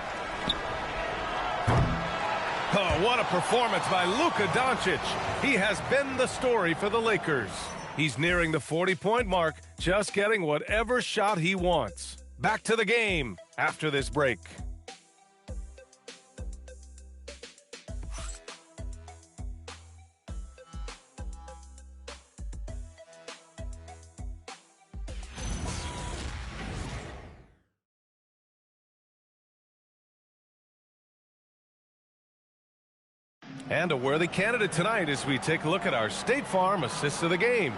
[SPEAKER 1] Oh, what a performance by Luka Doncic. He has been the story for the Lakers. He's nearing the 40-point mark, just getting whatever shot he wants. Back to the game after this break. And a worthy candidate tonight as we take a look at our State Farm assists of the game.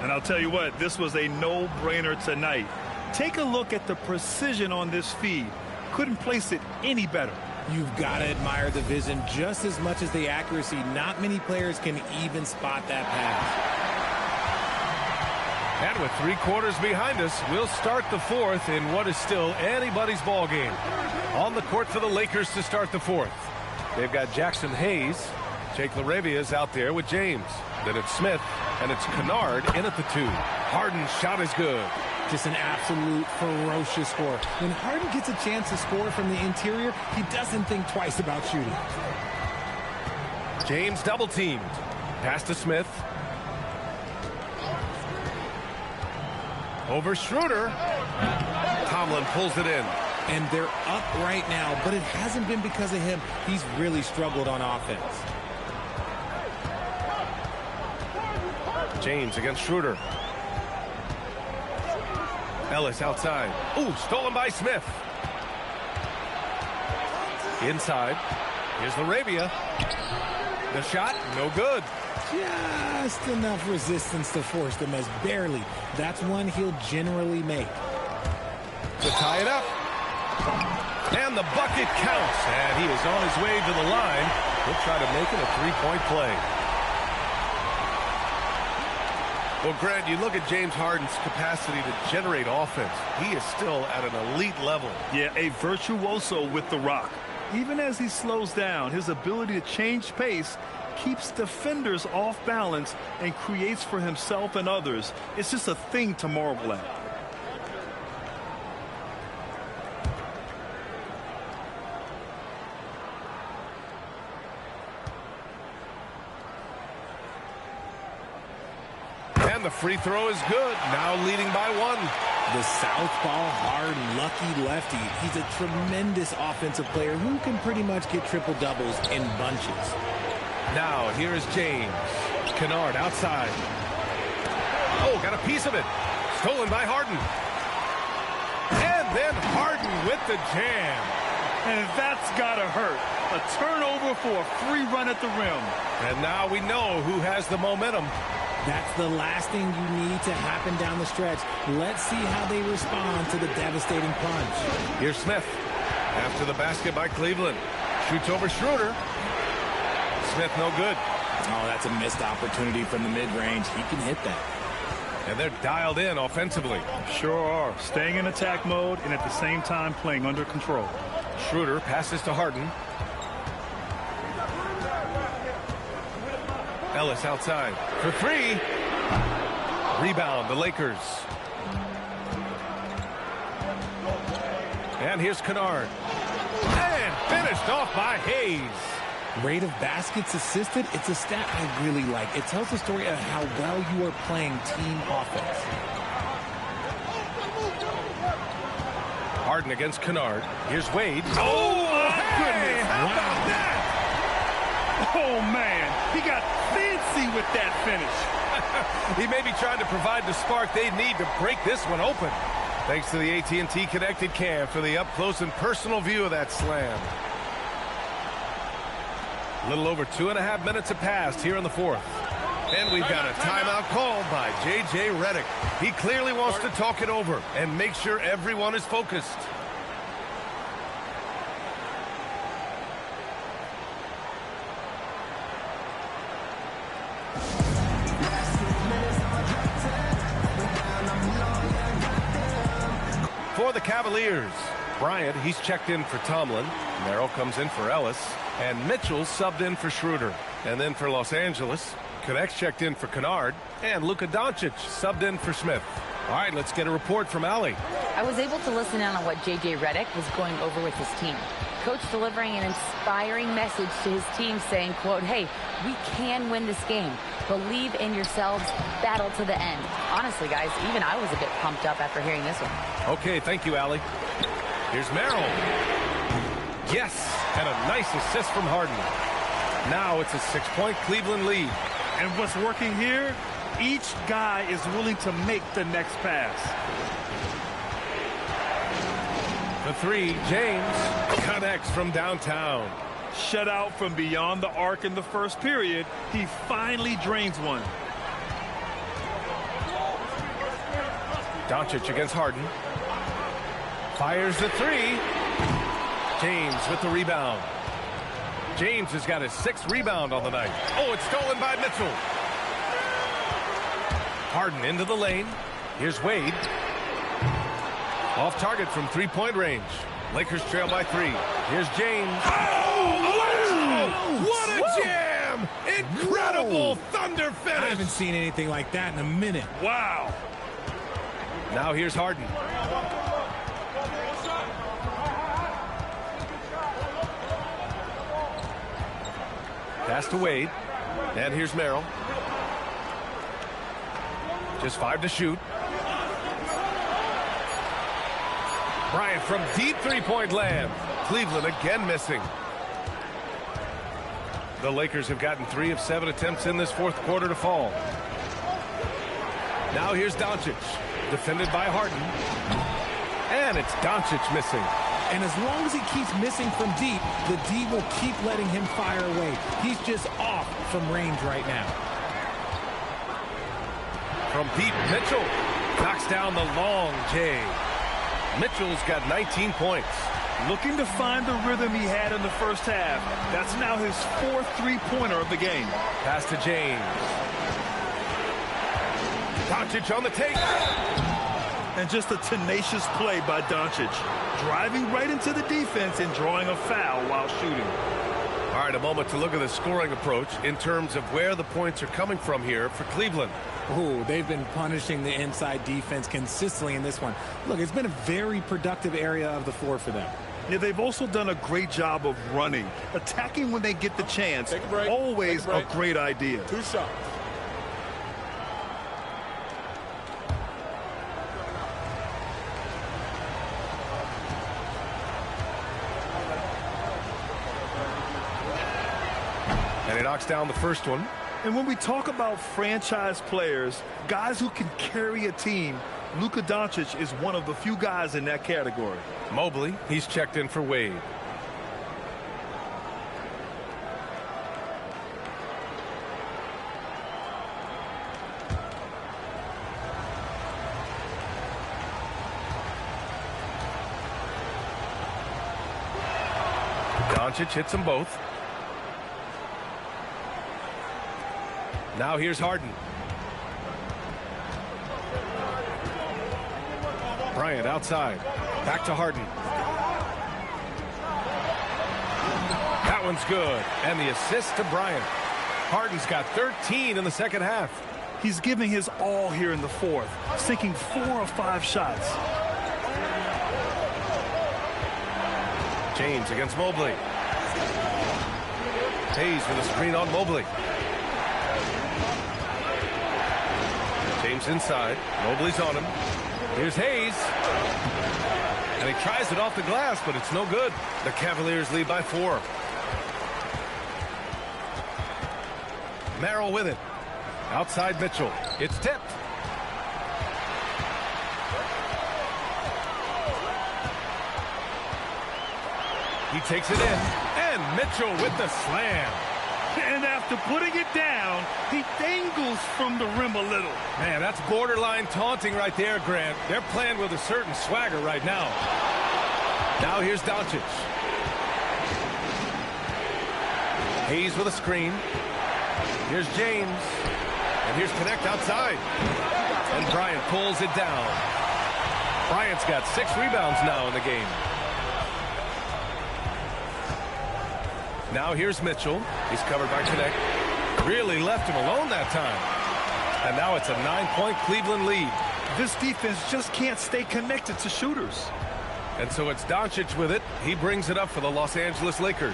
[SPEAKER 2] And I'll tell you what, this was a no-brainer tonight. Take a look at the precision on this feed. Couldn't place it any better.
[SPEAKER 4] You've got to admire the vision just as much as the accuracy. Not many players can even spot that pass.
[SPEAKER 1] And with 3 quarters behind us, we'll start the fourth in what is still anybody's ball game. On the court for the Lakers to start the fourth. They've got Jackson Hayes. Jake Laravia is out there with James. Then it's Smith, and it's Kennard in at the 2. Harden's shot is good.
[SPEAKER 4] Just an absolute ferocious score. When Harden gets a chance to score from the interior, he doesn't think twice about shooting.
[SPEAKER 1] James double-teamed. Pass to Smith. Over Schroeder. Tomlin pulls it in.
[SPEAKER 4] And they're up right now, but it hasn't been because of him. He's really struggled on offense.
[SPEAKER 1] James against Schroeder. Ellis outside. Ooh, stolen by Smith. Inside. Here's Laravia. The shot, no good.
[SPEAKER 4] Just enough resistance to force them as barely. That's one he'll generally make.
[SPEAKER 1] To tie it up. And the bucket counts. And he is on his way to the line. He'll try to make it a 3-point play. Well, Grant, you look at James Harden's capacity to generate offense. He is still at an elite level.
[SPEAKER 2] Yeah, a virtuoso with the rock. Even as he slows down, his ability to change pace keeps defenders off balance and creates for himself and others. It's just a thing to marvel at.
[SPEAKER 1] And the free throw is good. Now leading by 1.
[SPEAKER 4] The southpaw, hard, lucky lefty. He's a tremendous offensive player who can pretty much get triple-doubles in bunches.
[SPEAKER 1] Now here is James. Kennard outside. Oh, got a piece of it. Stolen by Harden. And then Harden with the jam.
[SPEAKER 2] And that's got to hurt. A turnover for a free run at the rim.
[SPEAKER 1] And now we know who has the momentum.
[SPEAKER 4] That's the last thing you need to happen down the stretch. Let's see how they respond to the devastating punch.
[SPEAKER 1] Here's Smith. After the basket by Cleveland. Shoots over Schroeder. Smith no good.
[SPEAKER 4] Oh, that's a missed opportunity from the mid-range. He can hit that.
[SPEAKER 1] And they're dialed in offensively.
[SPEAKER 2] Sure are. Staying in attack mode and at the same time playing under control.
[SPEAKER 1] Schroeder passes to Harden. Ellis outside for three. Rebound, the Lakers. And here's Kennard. And finished off by Hayes.
[SPEAKER 4] Rate of baskets assisted, it's a stat I really like. It tells the story of how well you are playing team offense.
[SPEAKER 1] Harden against Kennard. Here's Wade. Oh, my goodness. How about that?
[SPEAKER 2] Oh, man. He got fancy with that finish.
[SPEAKER 1] He may be trying to provide the spark they need to break this one open. Thanks to the AT&T Connected Cam for the up-close and personal view of that slam. A little over 2.5 minutes have passed here in the fourth. And we've got a timeout called by J.J. Redick. He clearly wants to talk it over and make sure everyone is focused. For the Cavaliers, Bryant, he's checked in for Tomlin. Merrill comes in for Ellis. And Mitchell subbed in for Schroeder. And then for Los Angeles, Connects checked in for Kennard. And Luka Doncic subbed in for Smith. All right, let's get a report from Allie.
[SPEAKER 3] I was able to listen in on what J.J. Redick was going over with his team. Coach delivering an inspiring message to his team saying, quote, hey, we can win this game. Believe in yourselves. Battle to the end. Honestly, guys, even I was a bit pumped up after hearing this one.
[SPEAKER 1] Okay, thank you, Allie. Here's Merrill. Yes, and a nice assist from Harden. Now it's a 6-point Cleveland lead.
[SPEAKER 2] And what's working here, each guy is willing to make the next pass.
[SPEAKER 1] The three, James connects from downtown.
[SPEAKER 2] Shut out from beyond the arc in the first period. He finally drains one.
[SPEAKER 1] Doncic against Harden. Fires the three. James with the rebound. James has got his 6th rebound on the night. Oh, it's stolen by Mitchell. Harden into the lane. Here's Wade. Off target from 3-point range. Lakers trail by 3. Here's James. Oh, wow! What a jam! Incredible thunder finish.
[SPEAKER 4] I haven't seen anything like that in a minute.
[SPEAKER 2] Wow.
[SPEAKER 1] Now here's Harden. Pass to Wade. And here's Merrill. Just 5 to shoot. Bryant from deep 3-point land. Cleveland again missing. The Lakers have gotten 3 of 7 attempts in this fourth quarter to fall. Now here's Doncic. Defended by Harden. And it's Doncic missing.
[SPEAKER 4] And as long as he keeps missing from deep, the D will keep letting him fire away. He's just off from range right now.
[SPEAKER 1] From deep, Mitchell knocks down the long J. Mitchell's got 19 points.
[SPEAKER 2] Looking to find the rhythm he had in the first half. That's now his 4th three-pointer of the game.
[SPEAKER 1] Pass to James. Doncic on the take.
[SPEAKER 2] And just a tenacious play by Doncic. Driving right into the defense and drawing a foul while shooting.
[SPEAKER 1] All right, a moment to look at the scoring approach in terms of where the points are coming from here for Cleveland.
[SPEAKER 4] Ooh, they've been punishing the inside defense consistently in this one. Look, it's been a very productive area of the floor for them.
[SPEAKER 2] Yeah, they've also done a great job of running, attacking when they get the chance.
[SPEAKER 8] Take a break.
[SPEAKER 2] Always
[SPEAKER 8] Take a break.
[SPEAKER 2] a great idea.
[SPEAKER 8] 2 shots.
[SPEAKER 1] And he knocks down the first one.
[SPEAKER 2] And when we talk about franchise players, guys who can carry a team, Luka Doncic is one of the few guys in that category.
[SPEAKER 1] Mobley, he's checked in for Wade. Doncic hits them both. Now here's Harden. Bryant outside. Back to Harden. That one's good. And the assist to Bryant. Harden's got 13 in the second half.
[SPEAKER 2] He's giving his all here in the fourth, sinking 4 or 5 shots.
[SPEAKER 1] James against Mobley. Hayes with a screen on Mobley. James inside. Mobley's on him. Here's Hayes. And he tries it off the glass, but it's no good. The Cavaliers lead by 4. Merrill with it. Outside Mitchell. It's tipped. He takes it in. And Mitchell with the slam.
[SPEAKER 2] And after putting it down, he dangles from the rim a little.
[SPEAKER 1] Man, that's borderline taunting right there, Grant. They're playing with a certain swagger right now. Now here's Doncic. Hayes with a screen. Here's James. And here's Connect outside. And Bryant pulls it down. Bryant's got 6 rebounds now in the game. Now here's Mitchell. He's covered by Connect. Really left him alone that time. And now it's a 9-point Cleveland lead.
[SPEAKER 2] This defense just can't stay connected to shooters.
[SPEAKER 1] And so it's Doncic with it. He brings it up for the Los Angeles Lakers.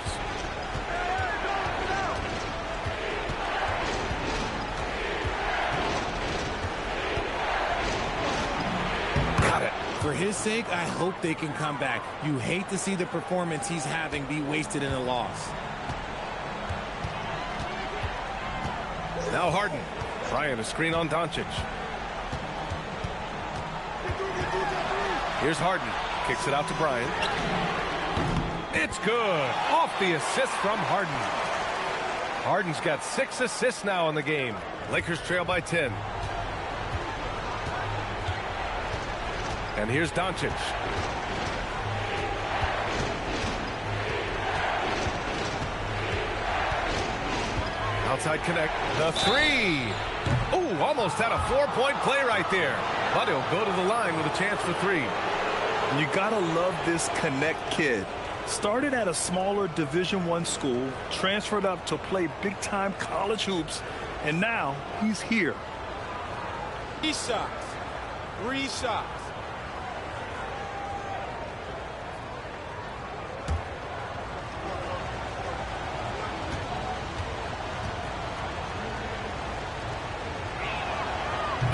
[SPEAKER 1] Got it.
[SPEAKER 4] For his sake, I hope they can come back. You hate to see the performance he's having be wasted in a loss.
[SPEAKER 1] Now Harden. Bryant, a screen on Doncic. Here's Harden. Kicks it out to Bryant. It's good. Off the assist from Harden. Harden's got 6 assists now in the game. Lakers trail by 10. And here's Doncic. Outside Connect. The 3. Oh, almost had a 4-point play right there. But he'll go to the line with a chance for 3.
[SPEAKER 2] You gotta love this Connect kid. Started at a smaller Division I school, transferred up to play big-time college hoops, and now he's here.
[SPEAKER 9] 3 shots. 3 shots.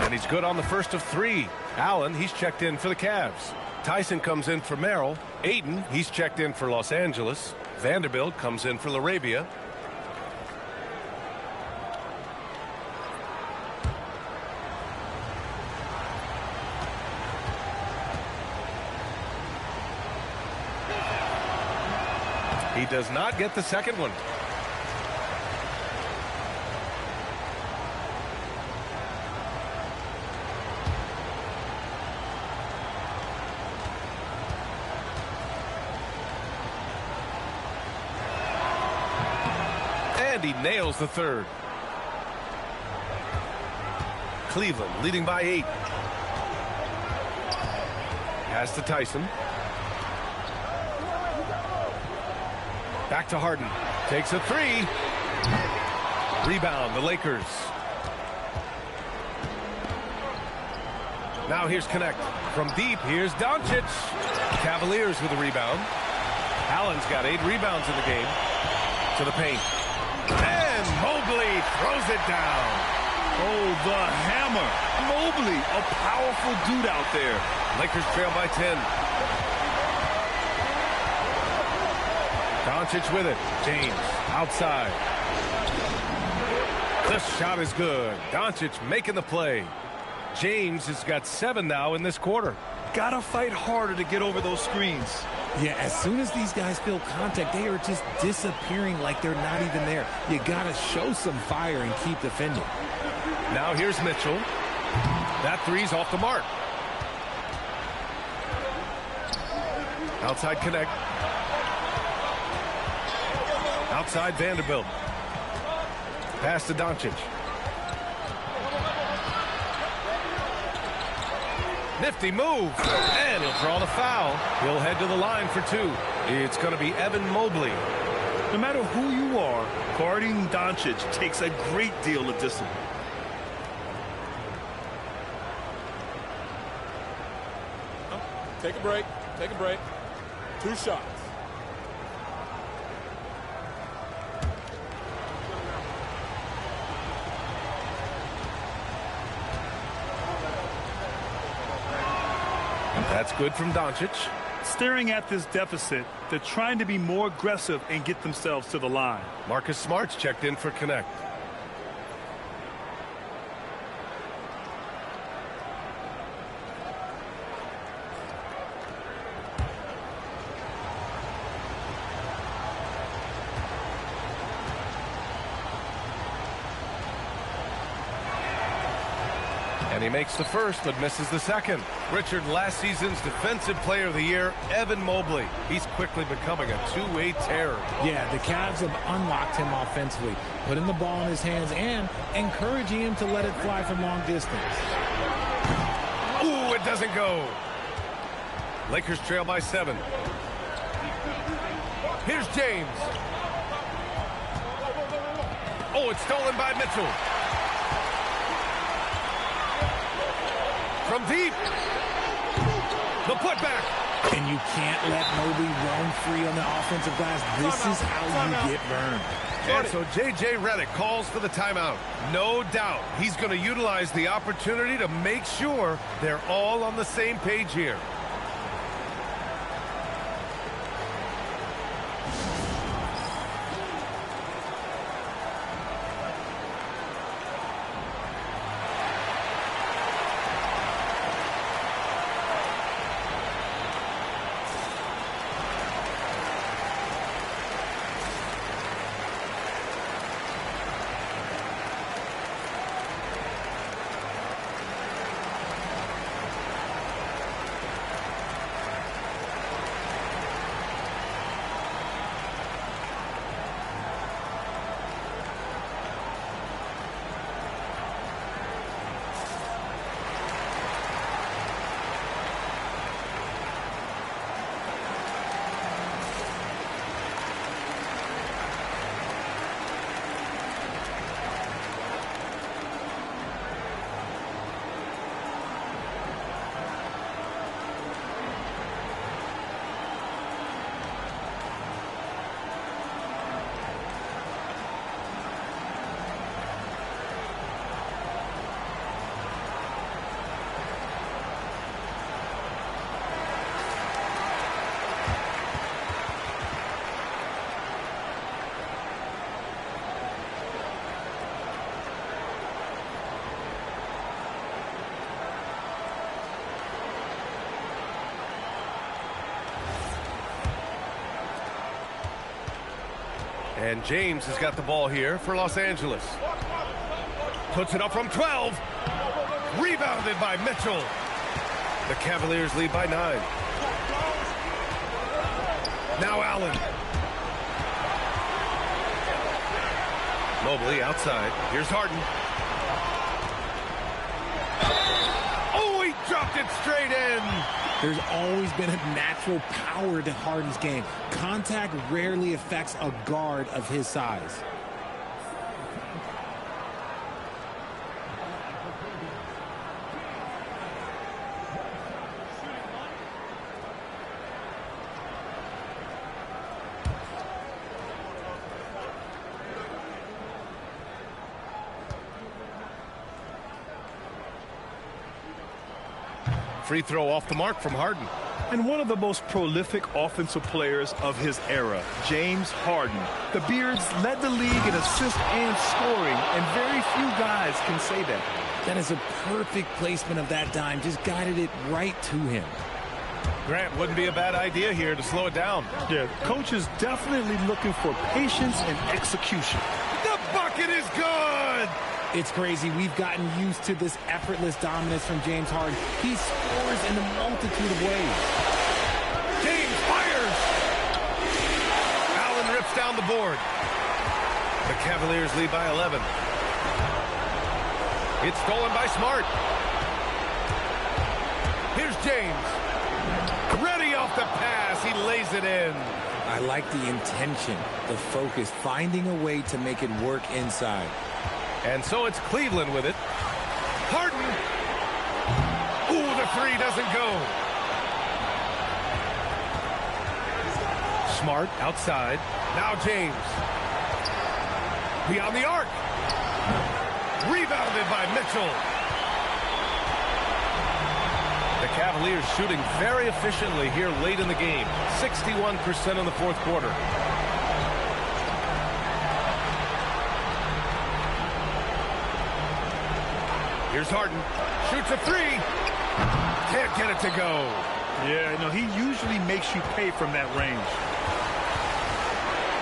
[SPEAKER 1] And he's good on the first of 3. Allen, he's checked in for the Cavs. Tyson comes in for Merrill. Ayton, he's checked in for Los Angeles. Vanderbilt comes in for LaRabia. He does not get the second one. And he nails the third. Cleveland leading by 8. Pass to Tyson. Back to Harden. Takes a 3. Rebound, the Lakers. Now here's Connect. From deep, here's Doncic. Cavaliers with a rebound. Allen's got 8 rebounds in the game. To the paint. And Mobley throws it down.
[SPEAKER 2] Oh, the hammer. Mobley, a powerful dude out there.
[SPEAKER 1] Lakers trail by 10. Doncic with it. James outside. The shot is good. Doncic making the play. James has got 7 now in this quarter.
[SPEAKER 2] Gotta fight harder to get over those screens.
[SPEAKER 4] Yeah, as soon as these guys feel contact, they are just disappearing like they're not even there. You gotta show some fire and keep defending.
[SPEAKER 1] Now here's Mitchell. That 3's off the mark. Outside Connect. Outside Vanderbilt. Pass to Doncic. Nifty move, and he'll draw the foul. He'll head to the line for two. It's going to be Evan Mobley.
[SPEAKER 2] No matter who you are, guarding Doncic takes a great deal of discipline.
[SPEAKER 9] Take a break. Take a break. 2 shots.
[SPEAKER 1] That's good from Doncic.
[SPEAKER 2] Staring at this deficit, they're trying to be more aggressive and get themselves to the line.
[SPEAKER 1] Marcus Smart's checked in for Connect. And he makes the first, but misses the second. Richard, last season's Defensive Player of the Year, Evan Mobley. He's quickly becoming a two-way terror.
[SPEAKER 4] Yeah, the Cavs have unlocked him offensively, putting the ball in his hands and encouraging him to let it fly from long distance.
[SPEAKER 1] Ooh, it doesn't go. Lakers trail by 7. Here's James. Oh, it's stolen by Mitchell. From deep. The putback.
[SPEAKER 4] And you can't let Mobley roam free on the offensive glass. This is how you get burned.
[SPEAKER 1] And so J.J. Redick calls for the timeout. No doubt he's going to utilize the opportunity to make sure they're all on the same page here. And James has got the ball here for Los Angeles. Puts it up from 12. Rebounded by Mitchell. The Cavaliers lead by 9. Now Allen. Mobley outside. Here's Harden. Oh, he dropped it straight in.
[SPEAKER 4] There's always been a natural power to Harden's game. Contact rarely affects a guard of his size.
[SPEAKER 1] Free throw off the mark from Harden.
[SPEAKER 2] And one of the most prolific offensive players of his era, James Harden. The Beards led the league in assists and scoring, and very few guys can say that.
[SPEAKER 4] That is a perfect placement of that dime. Just guided it right to him.
[SPEAKER 1] Grant, wouldn't be a bad idea here to slow it down.
[SPEAKER 2] Yeah, coach is definitely looking for patience and execution.
[SPEAKER 1] The bucket is good!
[SPEAKER 4] It's crazy. We've gotten used to this effortless dominance from James Harden. He scores in a multitude of ways.
[SPEAKER 1] James fires! Allen rips down the board. The Cavaliers lead by 11. It's stolen by Smart. James. Ready off the pass. He lays it in.
[SPEAKER 4] I like the intention, the focus, finding a way to make it work inside.
[SPEAKER 1] And so it's Cleveland with it. Harden. Ooh, the three doesn't go. Smart outside. Now James. Beyond the arc. Rebounded by Mitchell. The Cavaliers shooting very efficiently here late in the game. 61% in the fourth quarter. Here's Harden. Shoots a three. Can't get it to go.
[SPEAKER 2] Yeah, no, he usually makes you pay from that range.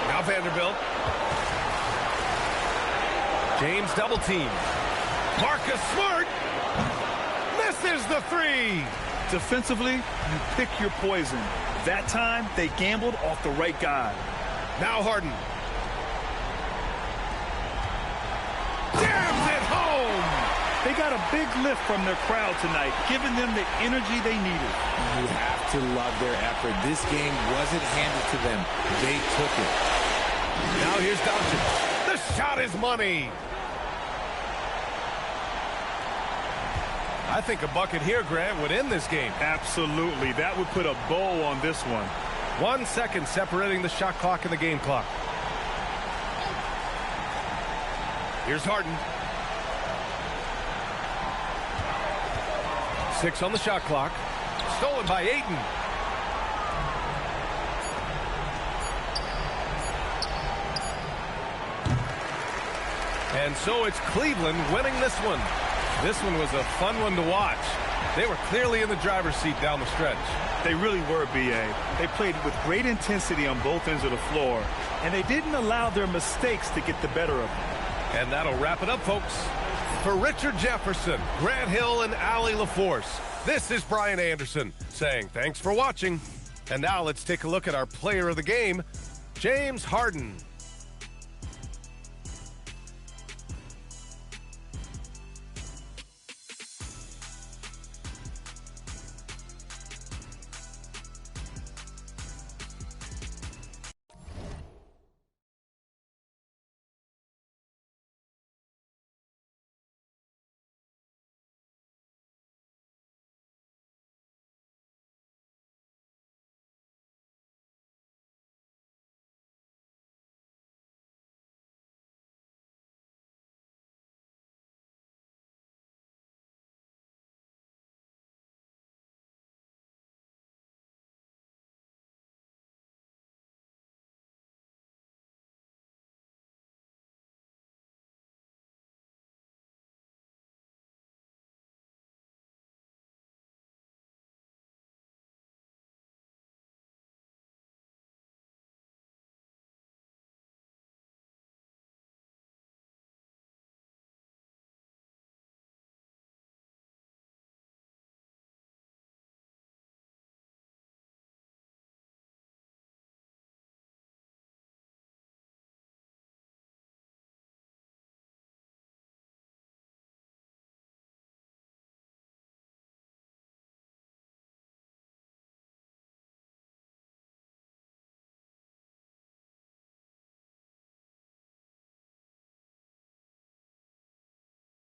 [SPEAKER 1] Now Vanderbilt. James double team. Marcus Smart misses the three.
[SPEAKER 2] Defensively, you pick your poison. That time, they gambled off the right guy.
[SPEAKER 1] Now Harden. Jams it home.
[SPEAKER 2] They got a big lift from their crowd tonight, giving them the energy they needed.
[SPEAKER 4] You have to love their effort. This game wasn't handed to them. They took it.
[SPEAKER 1] Now here's Doncic. The shot is money. I think a bucket here, Grant, would end this game.
[SPEAKER 2] Absolutely. That would put a bow on this one.
[SPEAKER 1] 1 second separating the shot clock and the game clock. Here's Harden. 6 on the shot clock. Stolen by Ayton. And so it's Cleveland winning this one. This one was a fun one to watch. They were clearly in the driver's seat down the stretch.
[SPEAKER 2] They really were, B.A. They played with great intensity on both ends of the floor, and they didn't allow their mistakes to get the better of them.
[SPEAKER 1] And that'll wrap it up, folks. For Richard Jefferson, Grant Hill, and Allie LaForce, this is Brian Anderson saying thanks for watching. And now let's take a look at our player of the game, James Harden.